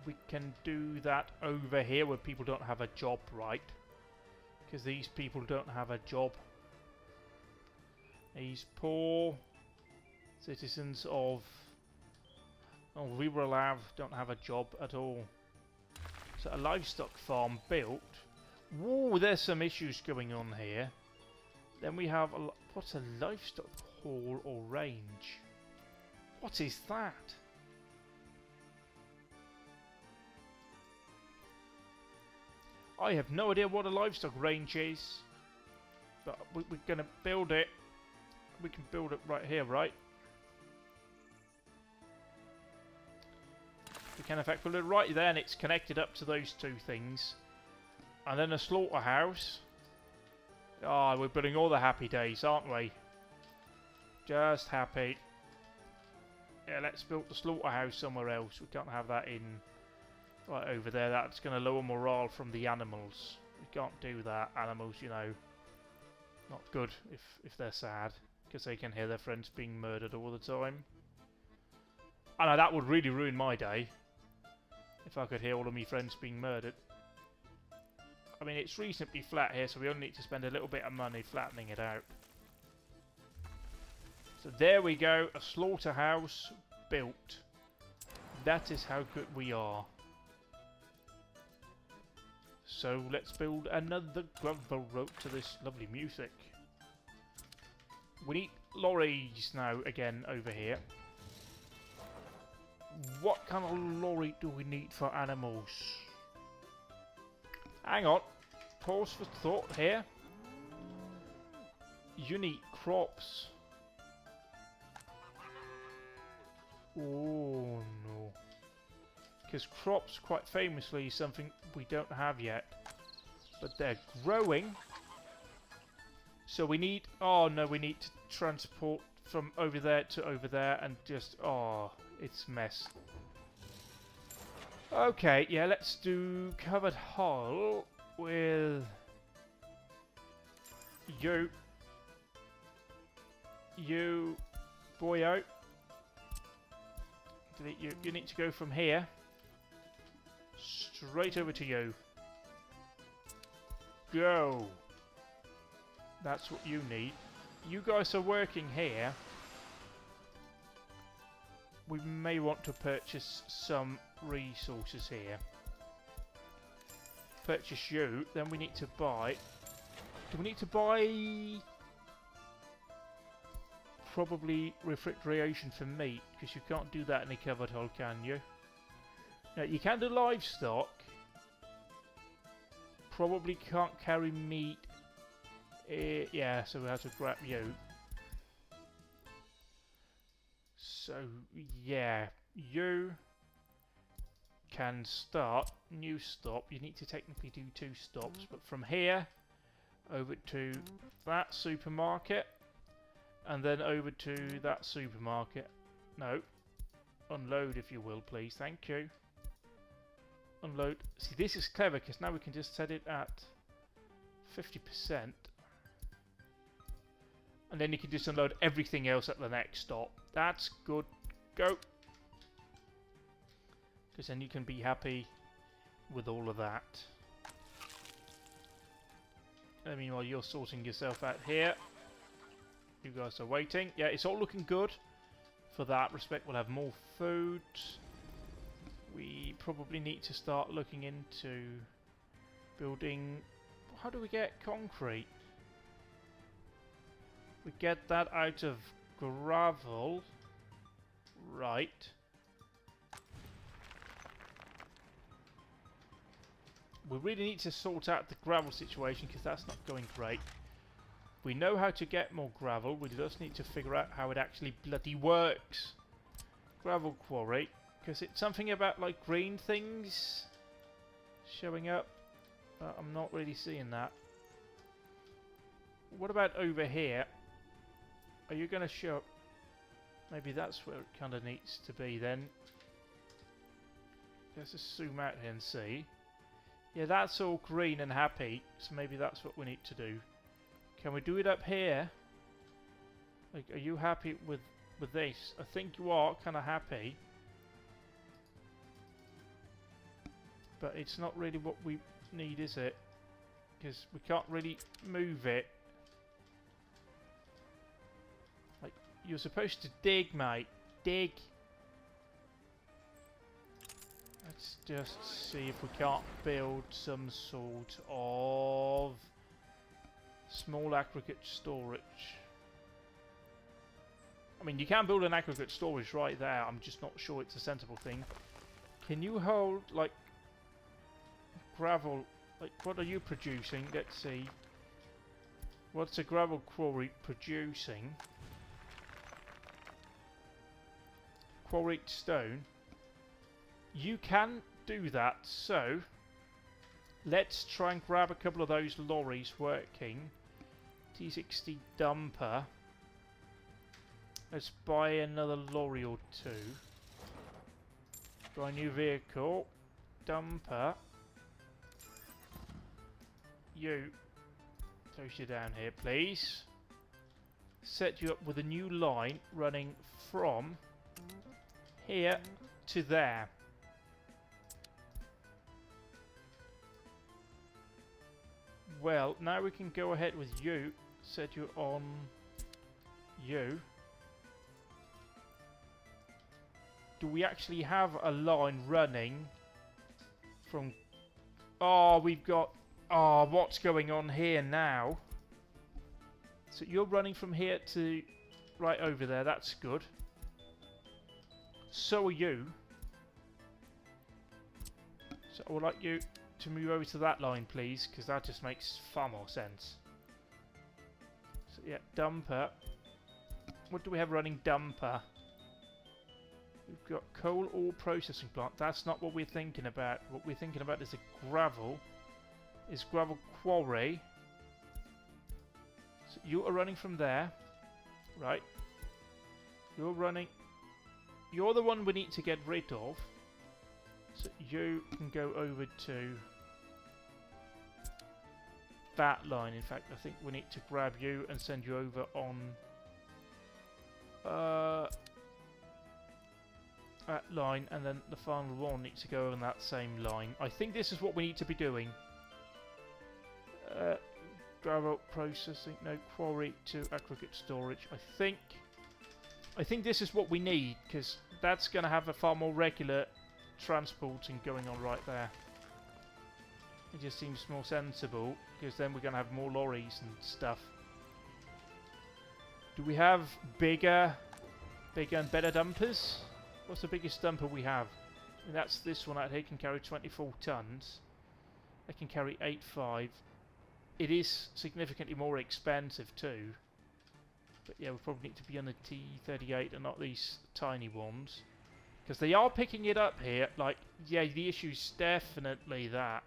We can do that over here where people don't have a job, right? Because these people don't have a job. These poor citizens of Riverlav don't have a job at all. So a livestock farm built. Whoa, there's some issues going on here. Then we have a... What's a livestock hall or range? What is that? I have no idea what a livestock range is, but we're going to build it. We can build it right here, right? We can in fact build it right there, and it's connected up to those two things. And then a slaughterhouse. Ah, we're building all the happy days, aren't we? Just happy. Yeah, let's build the slaughterhouse somewhere else. We can't have that in right over there. That's going to lower morale from the animals. We can't do that. Animals, you know, not good if they're sad, because they can hear their friends being murdered all the time. I know that would really ruin my day if I could hear all of my friends being murdered. I mean, it's reasonably flat here, so we only need to spend a little bit of money flattening it out. So there we go, a slaughterhouse built. That is how good we are. So let's build another gravel road to this lovely music. We need lorries now again over here. What kind of lorry do we need for animals? Hang on. Pause for thought here. You need crops. Oh no. Because crops, quite famously, is something we don't have yet. But they're growing. So we need... Oh no, we need to transport from over there to over there and just... Oh, it's a mess. Okay, yeah, let's do covered hull with you, boyo. You need to go from here straight over to you. Go. That's what you need. You guys are working here. We may want to purchase some resources here. Purchase you, then we need to buy... Do we need to buy... Probably refrigeration for meat, because you can't do that in a covered hull, can you? Now, you can do livestock. Probably can't carry meat. Yeah, so we have to grab you. So, yeah, you can start new stop. You need to technically do 2 stops, but from here over to that supermarket and then over to that supermarket. No, unload if you will, please. Thank you. Unload. See, this is clever because now we can just set it at 50%. And then you can just unload everything else at the next stop. That's good. Go. Because then you can be happy with all of that. And meanwhile, you're sorting yourself out here. You guys are waiting. Yeah, it's all looking good. For that respect, we'll have more food. We probably need to start looking into building... How do we get concrete? We get that out of gravel. Right. We really need to sort out the gravel situation because that's not going great. We know how to get more gravel. We just need to figure out how it actually bloody works. Gravel quarry. Because it's something about like green things showing up. I'm not really seeing that. What about over here? Are you going to show... Maybe that's where it kind of needs to be then. Let's just zoom out here and see. Yeah, that's all green and happy. So maybe that's what we need to do. Can we do it up here? Like, are you happy with this? I think you are kind of happy. But it's not really what we need, is it? Because we can't really move it. Like, you're supposed to dig, mate. Dig. Let's just see if we can't build some sort of small aggregate storage. I mean, you can build an aggregate storage right there. I'm just not sure it's a sensible thing. Can you hold, like, gravel Like, what are you producing? Let's see. What's a gravel quarry producing? Quarried stone. You can do that, so let's try and grab a couple of those lorries working. T60 dumper. Let's buy another lorry or two. Buy a new vehicle. Dumper. You. Close you down here, please. Set you up with a new line running from here to there. Well, now we can go ahead with you. Set you on you. Do we actually have a line running from... Oh, we've got... Oh, what's going on here now? So you're running from here to right over there. That's good. So are you. So I would like you to move over to that line, please, because that just makes far more sense. So yeah, dumper. What do we have running dumper? We've got coal ore processing plant. That's not what we're thinking about. What we're thinking about is a gravel. Is gravel quarry. So you are running from there. Right. You're running. You're the one we need to get rid of. So you can go over to that line. In fact, I think we need to grab you and send you over on that line, and then the final one needs to go on that same line. I think this is what we need to be doing. Gravel processing, no, quarry to aggregate storage. I think this is what we need, because that's going to have a far more regular transporting going on right there. It just seems more sensible, because then we're going to have more lorries and stuff. Do we have bigger and better dumpers? What's the biggest dumper we have? And that's this one out here. It can carry 24 tons. It can carry 8.5. It is significantly more expensive too. But yeah, we probably need to be on the T38 and not these tiny ones. Because they are picking it up here. Like, yeah, the issue's definitely that.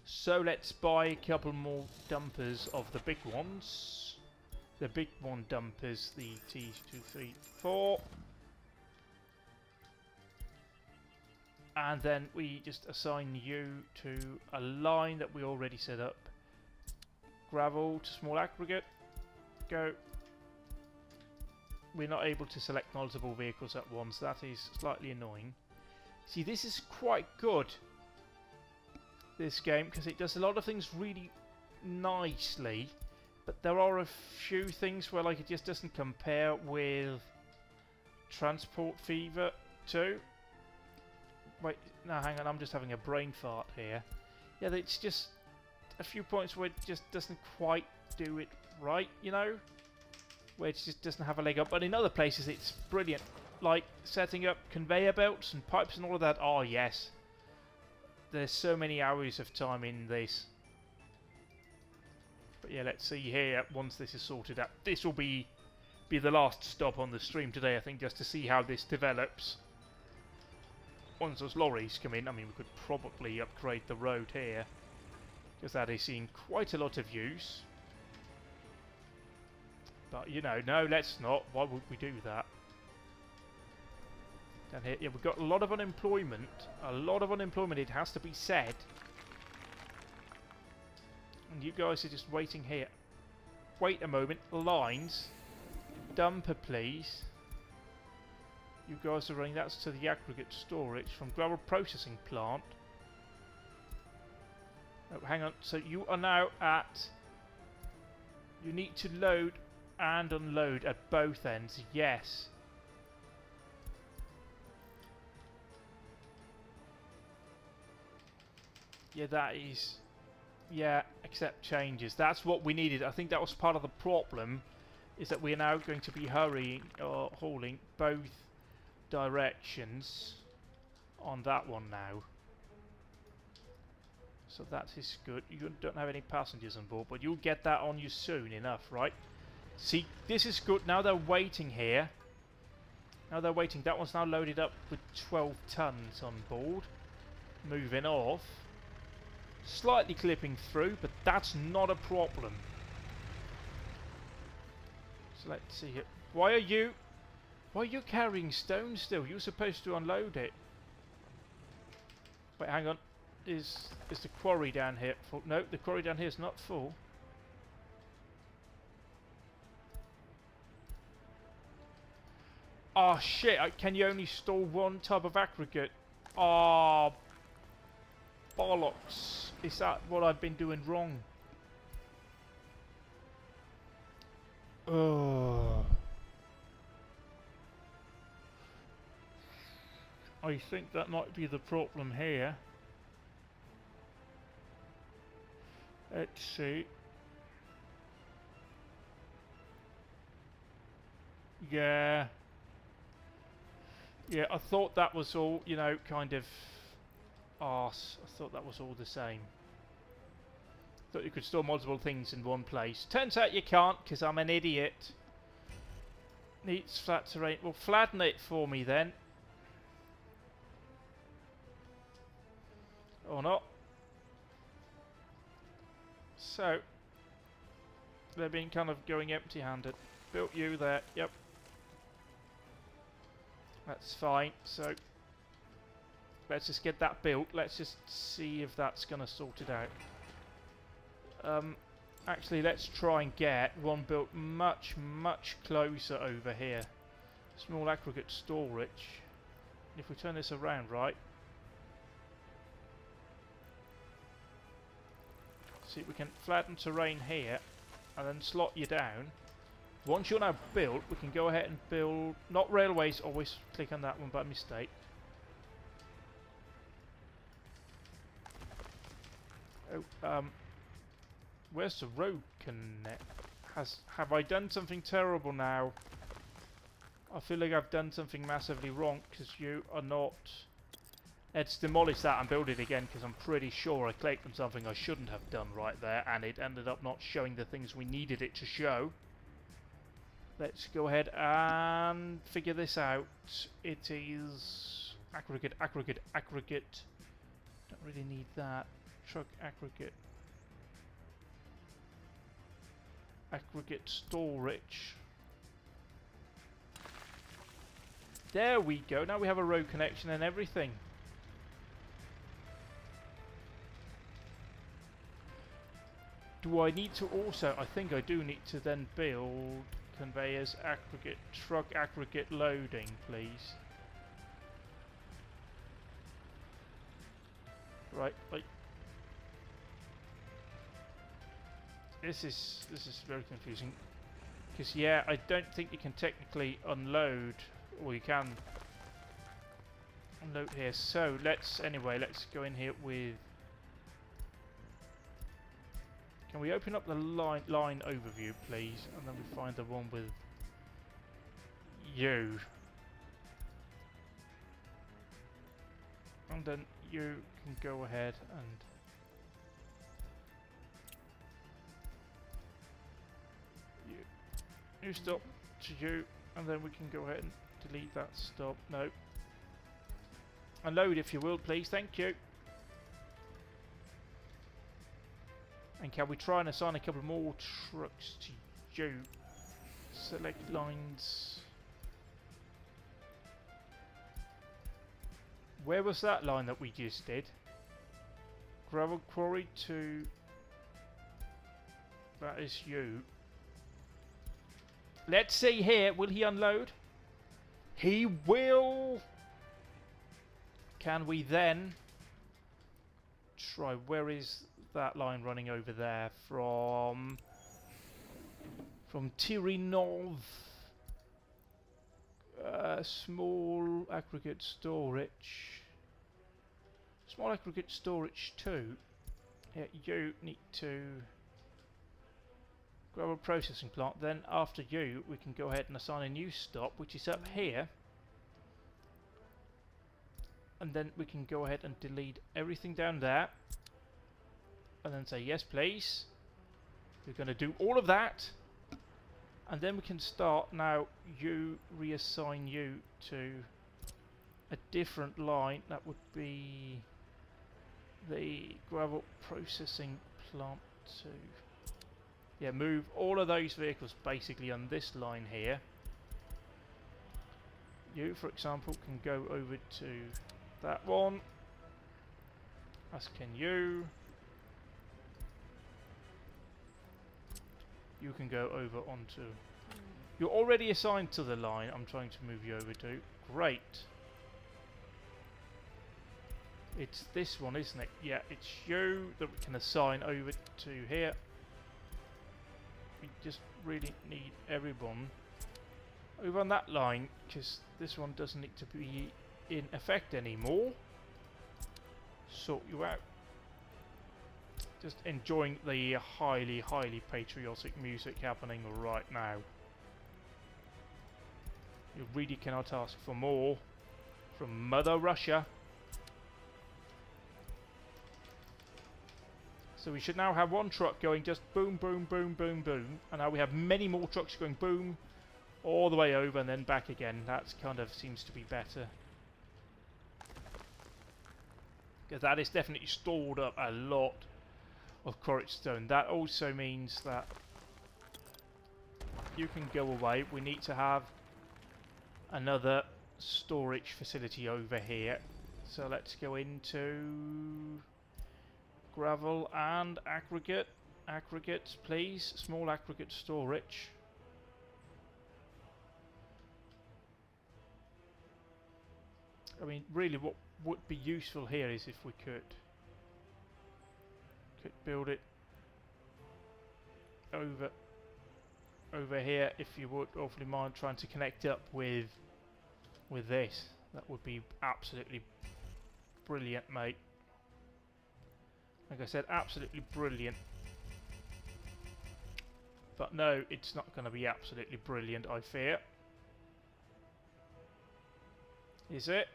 So let's buy a couple more dumpers of the big ones. The big one dumpers, the T234. And then we just assign you to a line that we already set up. Gravel to small aggregate. Go. We're not able to select multiple vehicles at once. That is slightly annoying. See, this is quite good, this game, because it does a lot of things really nicely. But there are a few things where, like, it just doesn't compare with Transport Fever 2. Wait, no, hang on, I'm just having a brain fart here. Yeah, it's just a few points where it just doesn't quite do it right, you know? Where it just doesn't have a leg up. But in other places, it's brilliant. Like, setting up conveyor belts and pipes and all of that. Oh, yes. There's so many hours of time in this. But yeah, let's see here, once this is sorted out. This will be the last stop on the stream today, I think, just to see how this develops. Once those lorries come in, I mean, we could probably upgrade the road here, because that is seeing quite a lot of use. But, you know, no, let's not. Why would we do that? Down here, yeah, we've got a lot of unemployment. A lot of unemployment, it has to be said. And you guys are just waiting here. Wait a moment. Lines. Dumper, please. You guys are running that to the aggregate storage from gravel processing plant. Oh, hang on. So you are now at... You need to load and unload at both ends. Yes. Yeah, that is... Yeah, accept changes. That's what we needed. I think that was part of the problem, is that we're now going to be hurrying or hauling both directions on that one now. So that is good. You don't have any passengers on board, but you'll get that on you soon enough, right? See, this is good. Now they're waiting here. Now they're waiting. That one's now loaded up with 12 tons on board. Moving off. Slightly clipping through, but that's not a problem. So let's see here. Why are you carrying stone still? You're supposed to unload it. Wait, hang on. Is the quarry down here full? No, the quarry down here is not full. Oh shit, can you only store one type of aggregate? Oh, bollocks. Is that what I've been doing wrong? I think that might be the problem here. Let's see. Yeah. Yeah, I thought that was all, you know, kind of arse. I thought that was all the same. Thought you could store multiple things in one place. Turns out you can't, because I'm an idiot. Needs flat terrain. Well, flatten it for me then. Or not. So, they've been kind of going empty-handed. Built you there, yep. That's fine, so let's just get that built. Let's just see if that's going to sort it out. Actually, let's try and get one built much, much closer over here. Small aggregate storage. If we turn this around right, see, we can flatten terrain here and then slot you down. Once you're now built, we can go ahead and build, not railways, always click on that one by mistake. Oh, where's the road connect? Have I done something terrible now? I feel like I've done something massively wrong, because you are not... Let's demolish that and build it again, because I'm pretty sure I clicked on something I shouldn't have done right there, and it ended up not showing the things we needed it to show. Let's go ahead and figure this out. It is aggregate, aggregate, aggregate. Don't really need that. Truck aggregate. Aggregate storage. There we go. Now we have a road connection and everything. Do I need to also... I think I do need to then build conveyors, aggregate, truck aggregate loading, please. Right, like... This is very confusing. Because, yeah, I don't think you can technically unload... Or you can unload here. So, let's go in here with... Can we open up the line overview, please? And then we find the one with you. And then you can go ahead and... You stop to you, and then we can go ahead and delete that stop. No. Unload if you will, please. Thank you. And can we try and assign a couple more trucks to you? Select lines. Where was that line that we just did? Gravel quarry to... That is you. Let's see here. Will he unload? He will! Can we then try... Where is that line running over there? From Tirinov. Small aggregate storage. Small aggregate storage 2. Yeah, you need to... Grab a processing plant. Then after you, we can go ahead and assign a new stop, which is up here. And then we can go ahead and delete everything down there. and then say yes please. We're going to do all of that, and then we can start now. You reassign you to a different line. That would be the gravel processing plant 2. Yeah, move all of those vehicles basically on this line here. You, for example, can go over to that one, as can you. You can go over onto... You're already assigned to the line I'm trying to move you over to. Great. It's this one, isn't it? Yeah, it's you that we can assign over to here. We just really need everyone over on that line, because this one doesn't need to be in effect anymore. Sort you out. Just enjoying the highly, highly patriotic music happening right now. You really cannot ask for more from Mother Russia. So we should now have one truck going just boom, boom, boom, boom, boom. And now we have many more trucks going boom all the way over and then back again. That kind of seems to be better. Because that is definitely stored up a lot of quarried stone. That also means that you can go away. We need to have another storage facility over here. So let's go into gravel and aggregate. Aggregates, please. Small aggregate storage. I mean, really what would be useful here is if we could build it over here, if you would awfully mind trying to connect up with this. That would be absolutely brilliant, mate. Like I said, absolutely brilliant. But no, it's not going to be absolutely brilliant, I fear. Is it?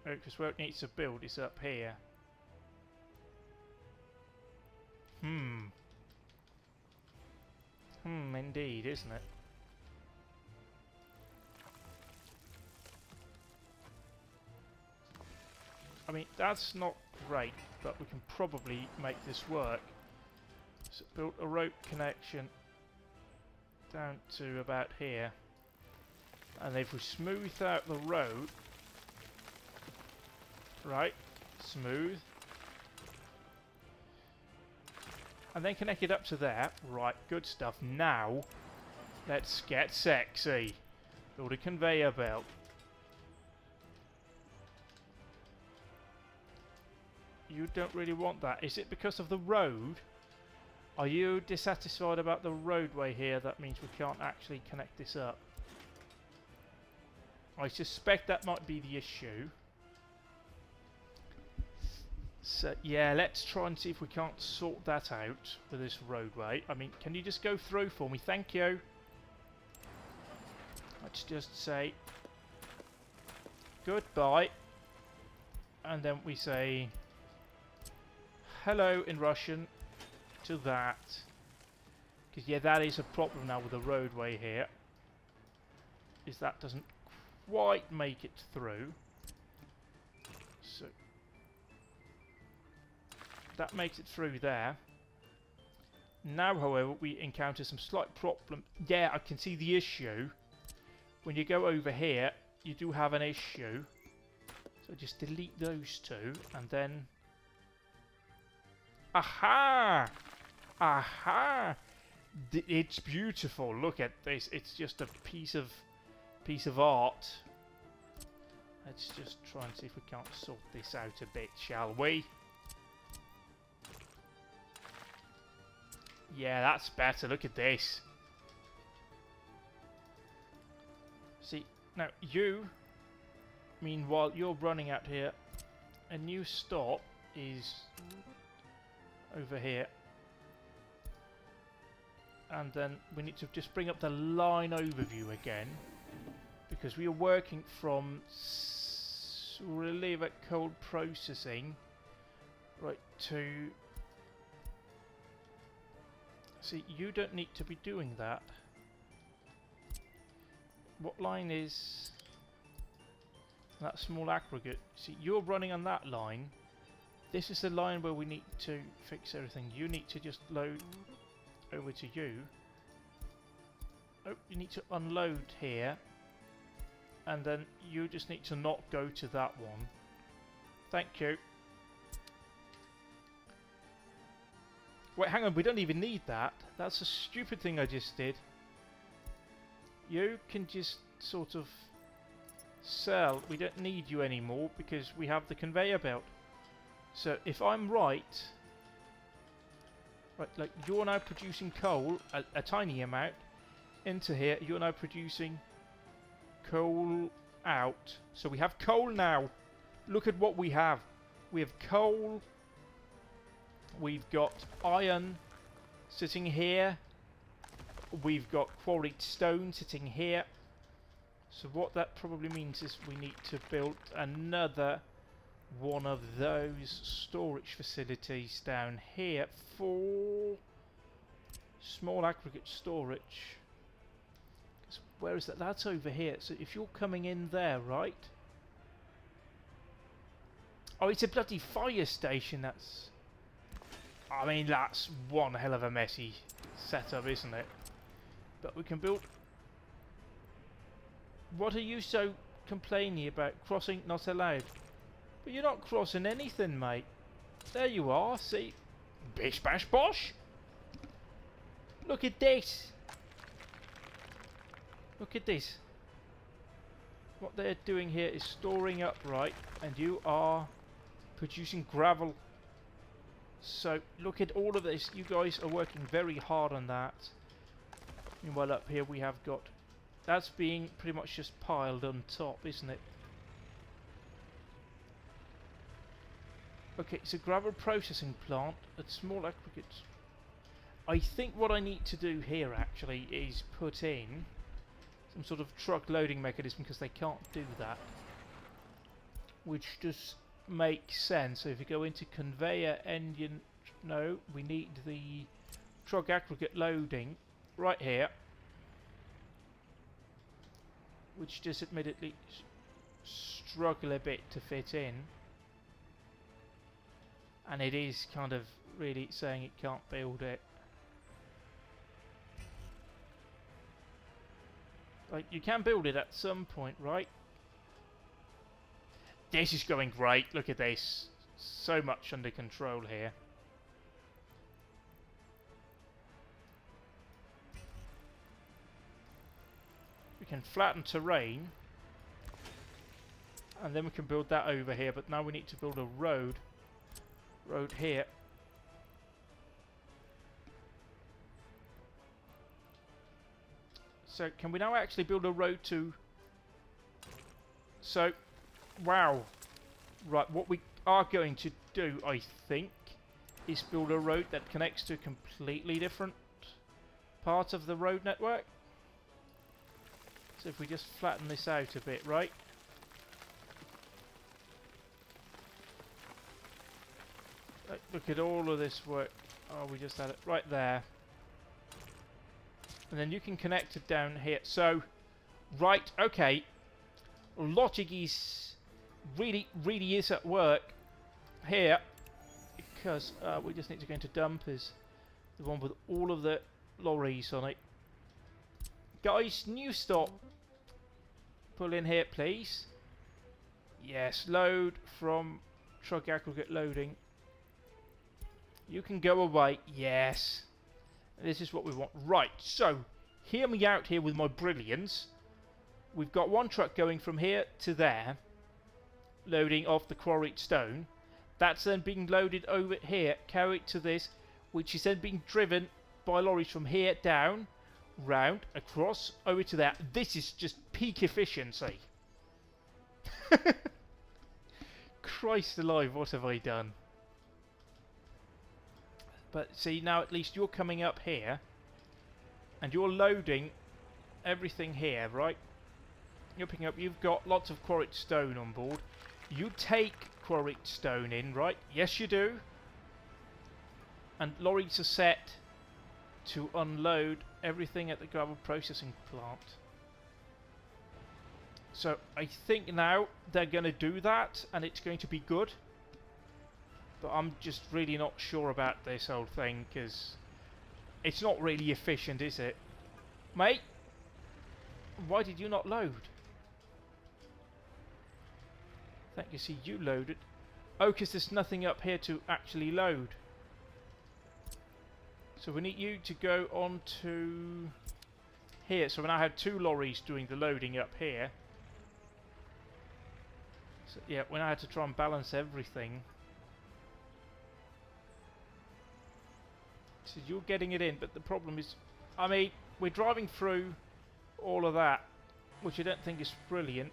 Oh, because where it needs to build is up here. Indeed, isn't it? I mean, that's not great, but we can probably make this work. So build a rope connection down to about here. And if we smooth out the road, right, smooth, and then connect it up to there. Right, good stuff. Now, let's get sexy. Build a conveyor belt. You don't really want that. Is it because of the road? Are you dissatisfied about the roadway here? That means we can't actually connect this up. I suspect that might be the issue. So, yeah, let's try and see if we can't sort that out with this roadway. I mean, can you just go through for me? Thank you. Let's just say goodbye. And then we say hello in Russian to that. Because, yeah, that is a problem now with the roadway here. Is that doesn't quite make it through. So that makes it through there. Now, however, we encounter some slight problem. Yeah, I can see the issue. When you go over here, you do have an issue. So just delete those two, and then... Aha! Aha! It's beautiful. Look at this. It's just a piece of art. Let's just try and see if we can't sort this out a bit, shall we? Yeah, that's better. Look at this. See, now you, meanwhile, you're running out here. A new stop is over here. And then we need to just bring up the line overview again. Because we are working from relieve at cold processing Right, to... See, you don't need to be doing that. What line is that small aggregate? See, you're running on that line. This is the line where we need to fix everything. You need to just load over to you. Oh, you need to unload here. And then you just need to not go to that one. Thank you. Wait, hang on, we don't even need that. That's a stupid thing I just did. You can just sort of sell. We don't need you anymore because we have the conveyor belt. So if I'm right, like you're now producing coal, a tiny amount, into here. You're now producing coal out. So we have coal now. Look at what we have. We have coal. We've got iron sitting here. We've got quarried stone sitting here. So what that probably means is we need to build another one of those storage facilities down here for small aggregate storage. Where is that? That's over here. So if you're coming in there, right? Oh, it's a bloody fire station. That's... I mean, that's one hell of a messy setup, isn't it? But we can build... What are you so complaining about? Crossing not allowed. But you're not crossing anything, mate. There you are, see? Bish bash bosh! Look at this! Look at this. What they're doing here is storing up, right? And you are producing gravel. So, look at all of this. You guys are working very hard on that. Meanwhile, up here we have got... That's being pretty much just piled on top, isn't it? Okay, so gravel processing plant at small aggregates. I think what I need to do here, actually, is put in some sort of truck loading mechanism, because they can't do that. Which just makes sense. So if you go into conveyor engine... No, we need the truck aggregate loading right here. Which just admittedly struggle a bit to fit in. And it is kind of really saying it can't build it. Like, you can build it at some point, right? This is going great. Look at this. So much under control here. We can flatten terrain. And then we can build that over here. But now we need to build a road. Road here. So can we now actually build a road to... So, wow. Right, what we are going to do, I think, is build a road that connects to a completely different part of the road network. So if we just flatten this out a bit, right? Look at all of this work. Oh, we just had it right there. And then you can connect it down here. So, right, okay. Logic is really is at work here. Because we just need to go into dumpers. The one with all of the lorries on it. Guys, new stop. Pull in here, please. Yes, load from truck aggregate loading. You can go away. Yes. This is what we want. Right, so, hear me out here with my brilliance. We've got one truck going from here to there, loading off the quarried stone. That's then being loaded over here, carried to this, which is then being driven by lorries from here down, round, across, over to there. This is just peak efficiency. Christ alive, what have I done? But see, now at least you're coming up here and you're loading everything here, right? You're picking up, you've got lots of quarried stone on board. You take quarried stone in, right? Yes, you do. And lorries are set to unload everything at the gravel processing plant. So I think now they're going to do that, and it's going to be good. But I'm just really not sure about this whole thing, because it's not really efficient, is it? Mate? Why did you not load? Thank you, see you loaded. Oh, because there's nothing up here to actually load. So we need you to go on to here. So we now have 2 lorries doing the loading up here. So yeah, we now have to try and balance everything. So you're getting it in, but the problem is, I mean, we're driving through all of that, which I don't think is brilliant.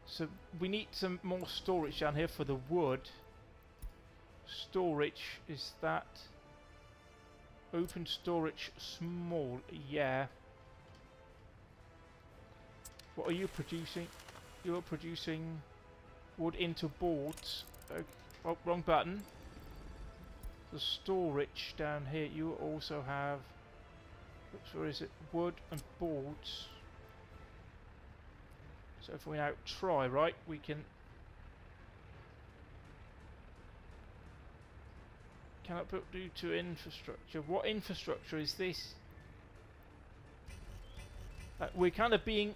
So we need some more storage down here for the wood. Storage, is that open storage small? Yeah. What are you producing? You're producing wood into boards. Oh, wrong button. The storage down here, you also have, oops, where is it? Wood and boards. So if we now try, right, we can... Cannot put due to infrastructure. What infrastructure is this? We're kind of being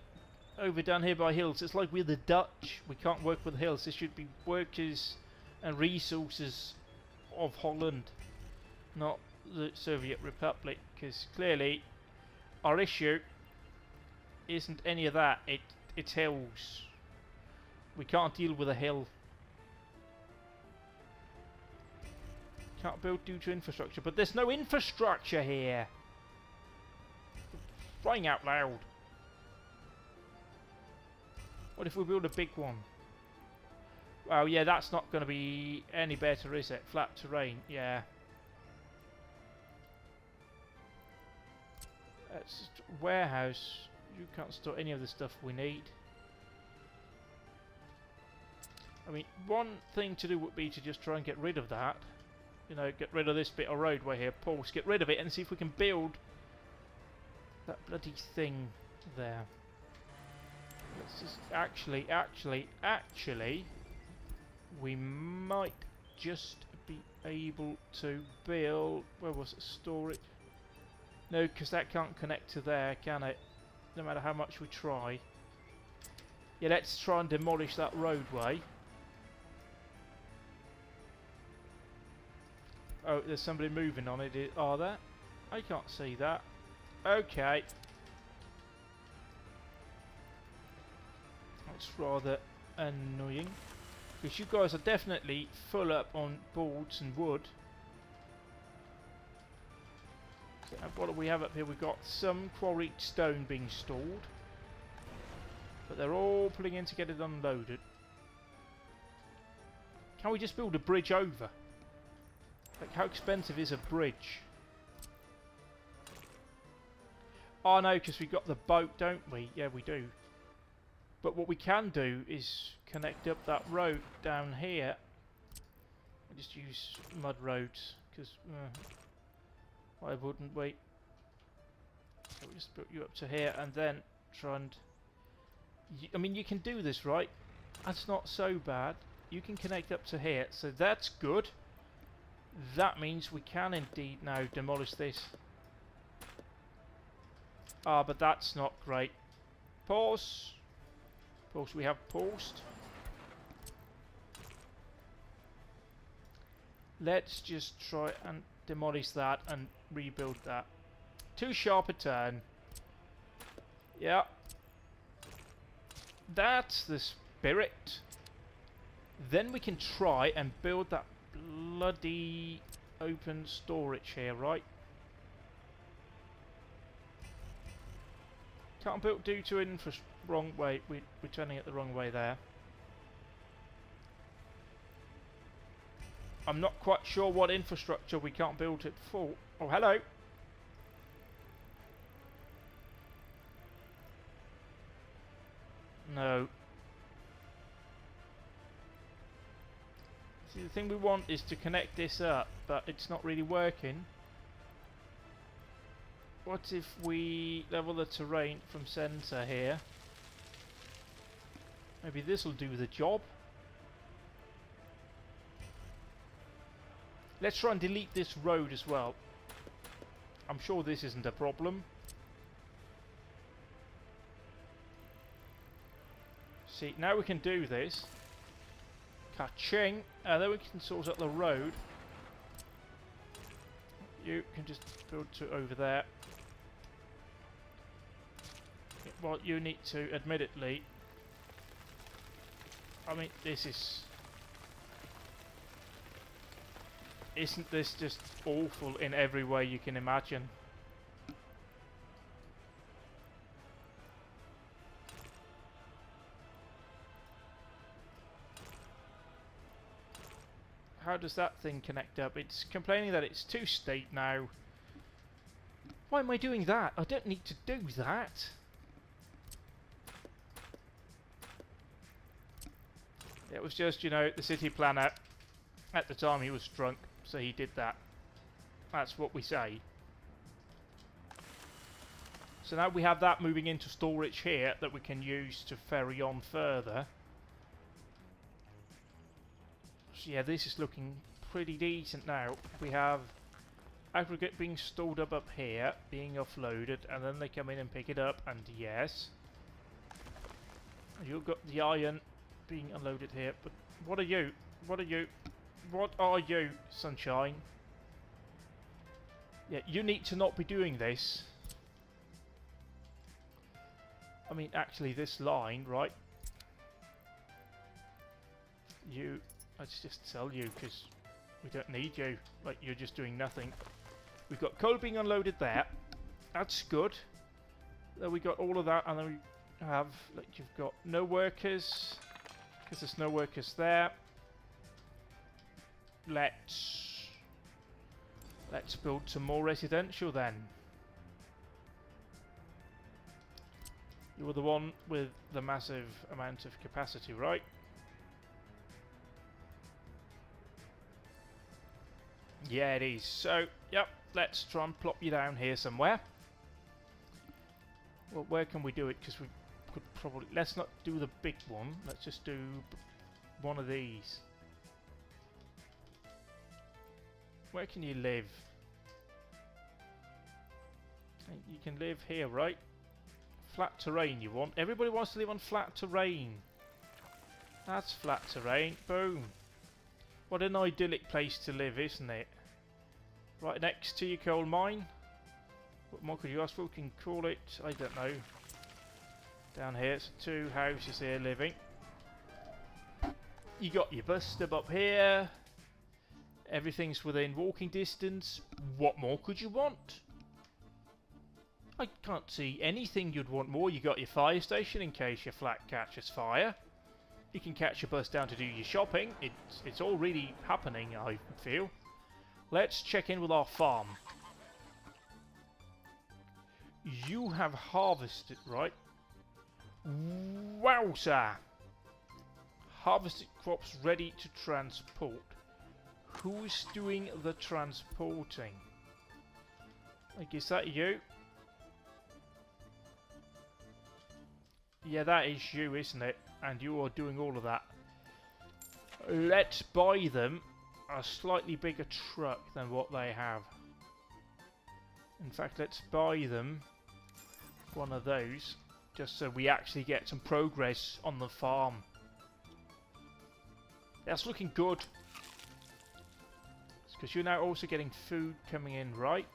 overdone here by hills. It's like we're the Dutch. We can't work with hills. This should be workers and resources of Holland, not the Soviet Republic, because clearly our issue isn't any of that. It's hills. We can't deal with a hill. Can't build due to infrastructure, but there's no infrastructure here. Crying out loud. What if we build a big one? Well, yeah, that's not going to be any better, is it? Flat terrain, yeah. It's just warehouse. You can't store any of the stuff we need. I mean, one thing to do would be to just try and get rid of that. You know, get rid of this bit of roadway here. Pause, get rid of it and see if we can build that bloody thing there. Let's just actually, we might just be able to build... Where was it? Storage? No, because that can't connect to there, can it? No matter how much we try. Yeah, let's try and demolish that roadway. Oh, there's somebody moving on it. Are there? I can't see that. Okay. That's rather annoying. Because you guys are definitely full up on boards and wood. So what do we have up here? We've got some quarried stone being stored. But they're all pulling in to get it unloaded. Can we just build a bridge over? Like, how expensive is a bridge? Oh no, because we got the boat, don't we? Yeah, we do. But what we can do is connect up that road down here. I just use mud roads, because why wouldn't we? So we just put you up to here and then try and... I mean, you can do this, right? That's not so bad. You can connect up to here, so that's good. That means we can indeed now demolish this. Ah, but that's not great. Pause. Pause. We have paused. Let's just try and demolish that and rebuild that. Too sharp a turn. Yeah. That's the spirit. Then we can try and build that bloody open storage here, right? Can't build due to wrong way. We're turning it the wrong way there. I'm not quite sure what infrastructure we can't build it for. Oh, hello. No. See, the thing we want is to connect this up, but it's not really working. What if we level the terrain from centre here? Maybe this will do the job. Let's try and delete this road as well. I'm sure this isn't a problem. See, now we can do this. Ka-ching! And then we can sort out the road. You can just build to over there. Well, you need to, admittedly... I mean, this is... Isn't this just awful in every way you can imagine? How does that thing connect up? It's complaining that it's too state now. Why am I doing that? I don't need to do that. It was just, you know, the city planner. At the time he was drunk, so he did that. That's what we say. So now we have that moving into storage here that we can use to ferry on further. So yeah, this is looking pretty decent now. We have aggregate being stored up here, being offloaded, and then they come in and pick it up, and yes. You've got the iron being unloaded here, but what are you? What are you? What are you, sunshine? Yeah, you need to not be doing this. I mean, actually, this line, right? You, let's just sell you, because we don't need you. Like, you're just doing nothing. We've got coal being unloaded there. That's good. Then we got all of that, and then we have, like, you've got no workers, because there's no workers there. Let's build some more residential then. You were the one with the massive amount of capacity, right? Yeah, it is. So, yep, let's try and plop you down here somewhere. Well, where can we do it? Because we could probably... Let's not do the big one. Let's just do one of these. Where can you live? You can live here, right? Flat terrain you want. Everybody wants to live on flat terrain. That's flat terrain. Boom. What an idyllic place to live, isn't it? Right next to your coal mine. What more could you ask for? We can call it, I don't know. Down here, it's 2 houses here living. You got your bus stop up here. Everything's within walking distance. What more could you want? I can't see anything you'd want more. You got your fire station in case your flat catches fire. You can catch a bus down to do your shopping. It's all really happening, I feel. Let's check in with our farm. You have harvested, right? Wowza! Harvested crops ready to transport. Who's doing the transporting? Like, is that you? Yeah, that is you, isn't it? And you are doing all of that. Let's buy them a slightly bigger truck than what they have. In fact, let's buy them one of those, just so we actually get some progress on the farm. That's looking good. Because you're now also getting food coming in, right?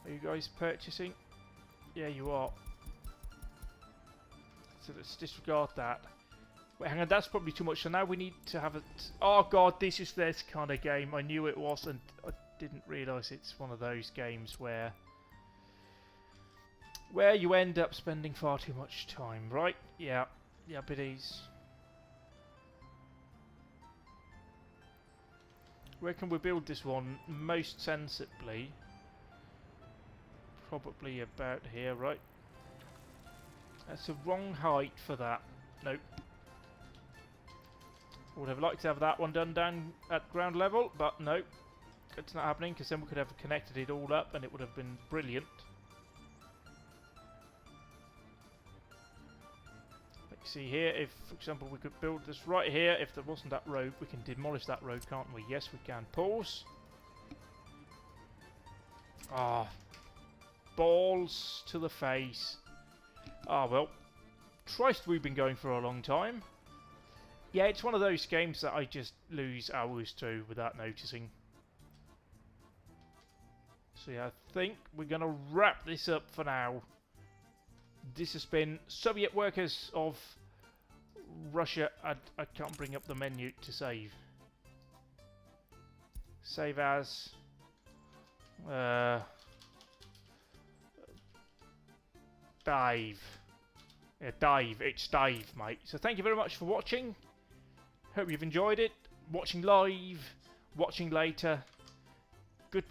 Are you guys purchasing? Yeah, you are. So let's disregard that. Wait, hang on, that's probably too much. So now we need to have a... Oh god, this is this kind of game. I knew it was, and I didn't realise it's one of those games where you end up spending far too much time, right? Yeah, yep it is. Where can we build this one most sensibly? Probably about here, right? That's the wrong height for that. Nope. Would have liked to have that one done down at ground level, but no. It's not happening, because then we could have connected it all up and it would have been brilliant. Let's see here, if, for example, we could build this right here. If there wasn't that road, we can demolish that road, can't we? Yes, we can. Pause. Ah. Balls to the face. Ah, well. Christ, we've been going for a long time. Yeah, it's one of those games that I just lose hours to without noticing. So yeah, I think we're going to wrap this up for now. This has been Soviet Workers of Russia. I can't bring up the menu to save. Save as... Dive. Yeah, dive. It's dive, mate. So thank you very much for watching. Hope you've enjoyed it. Watching live. Watching later. Goodbye.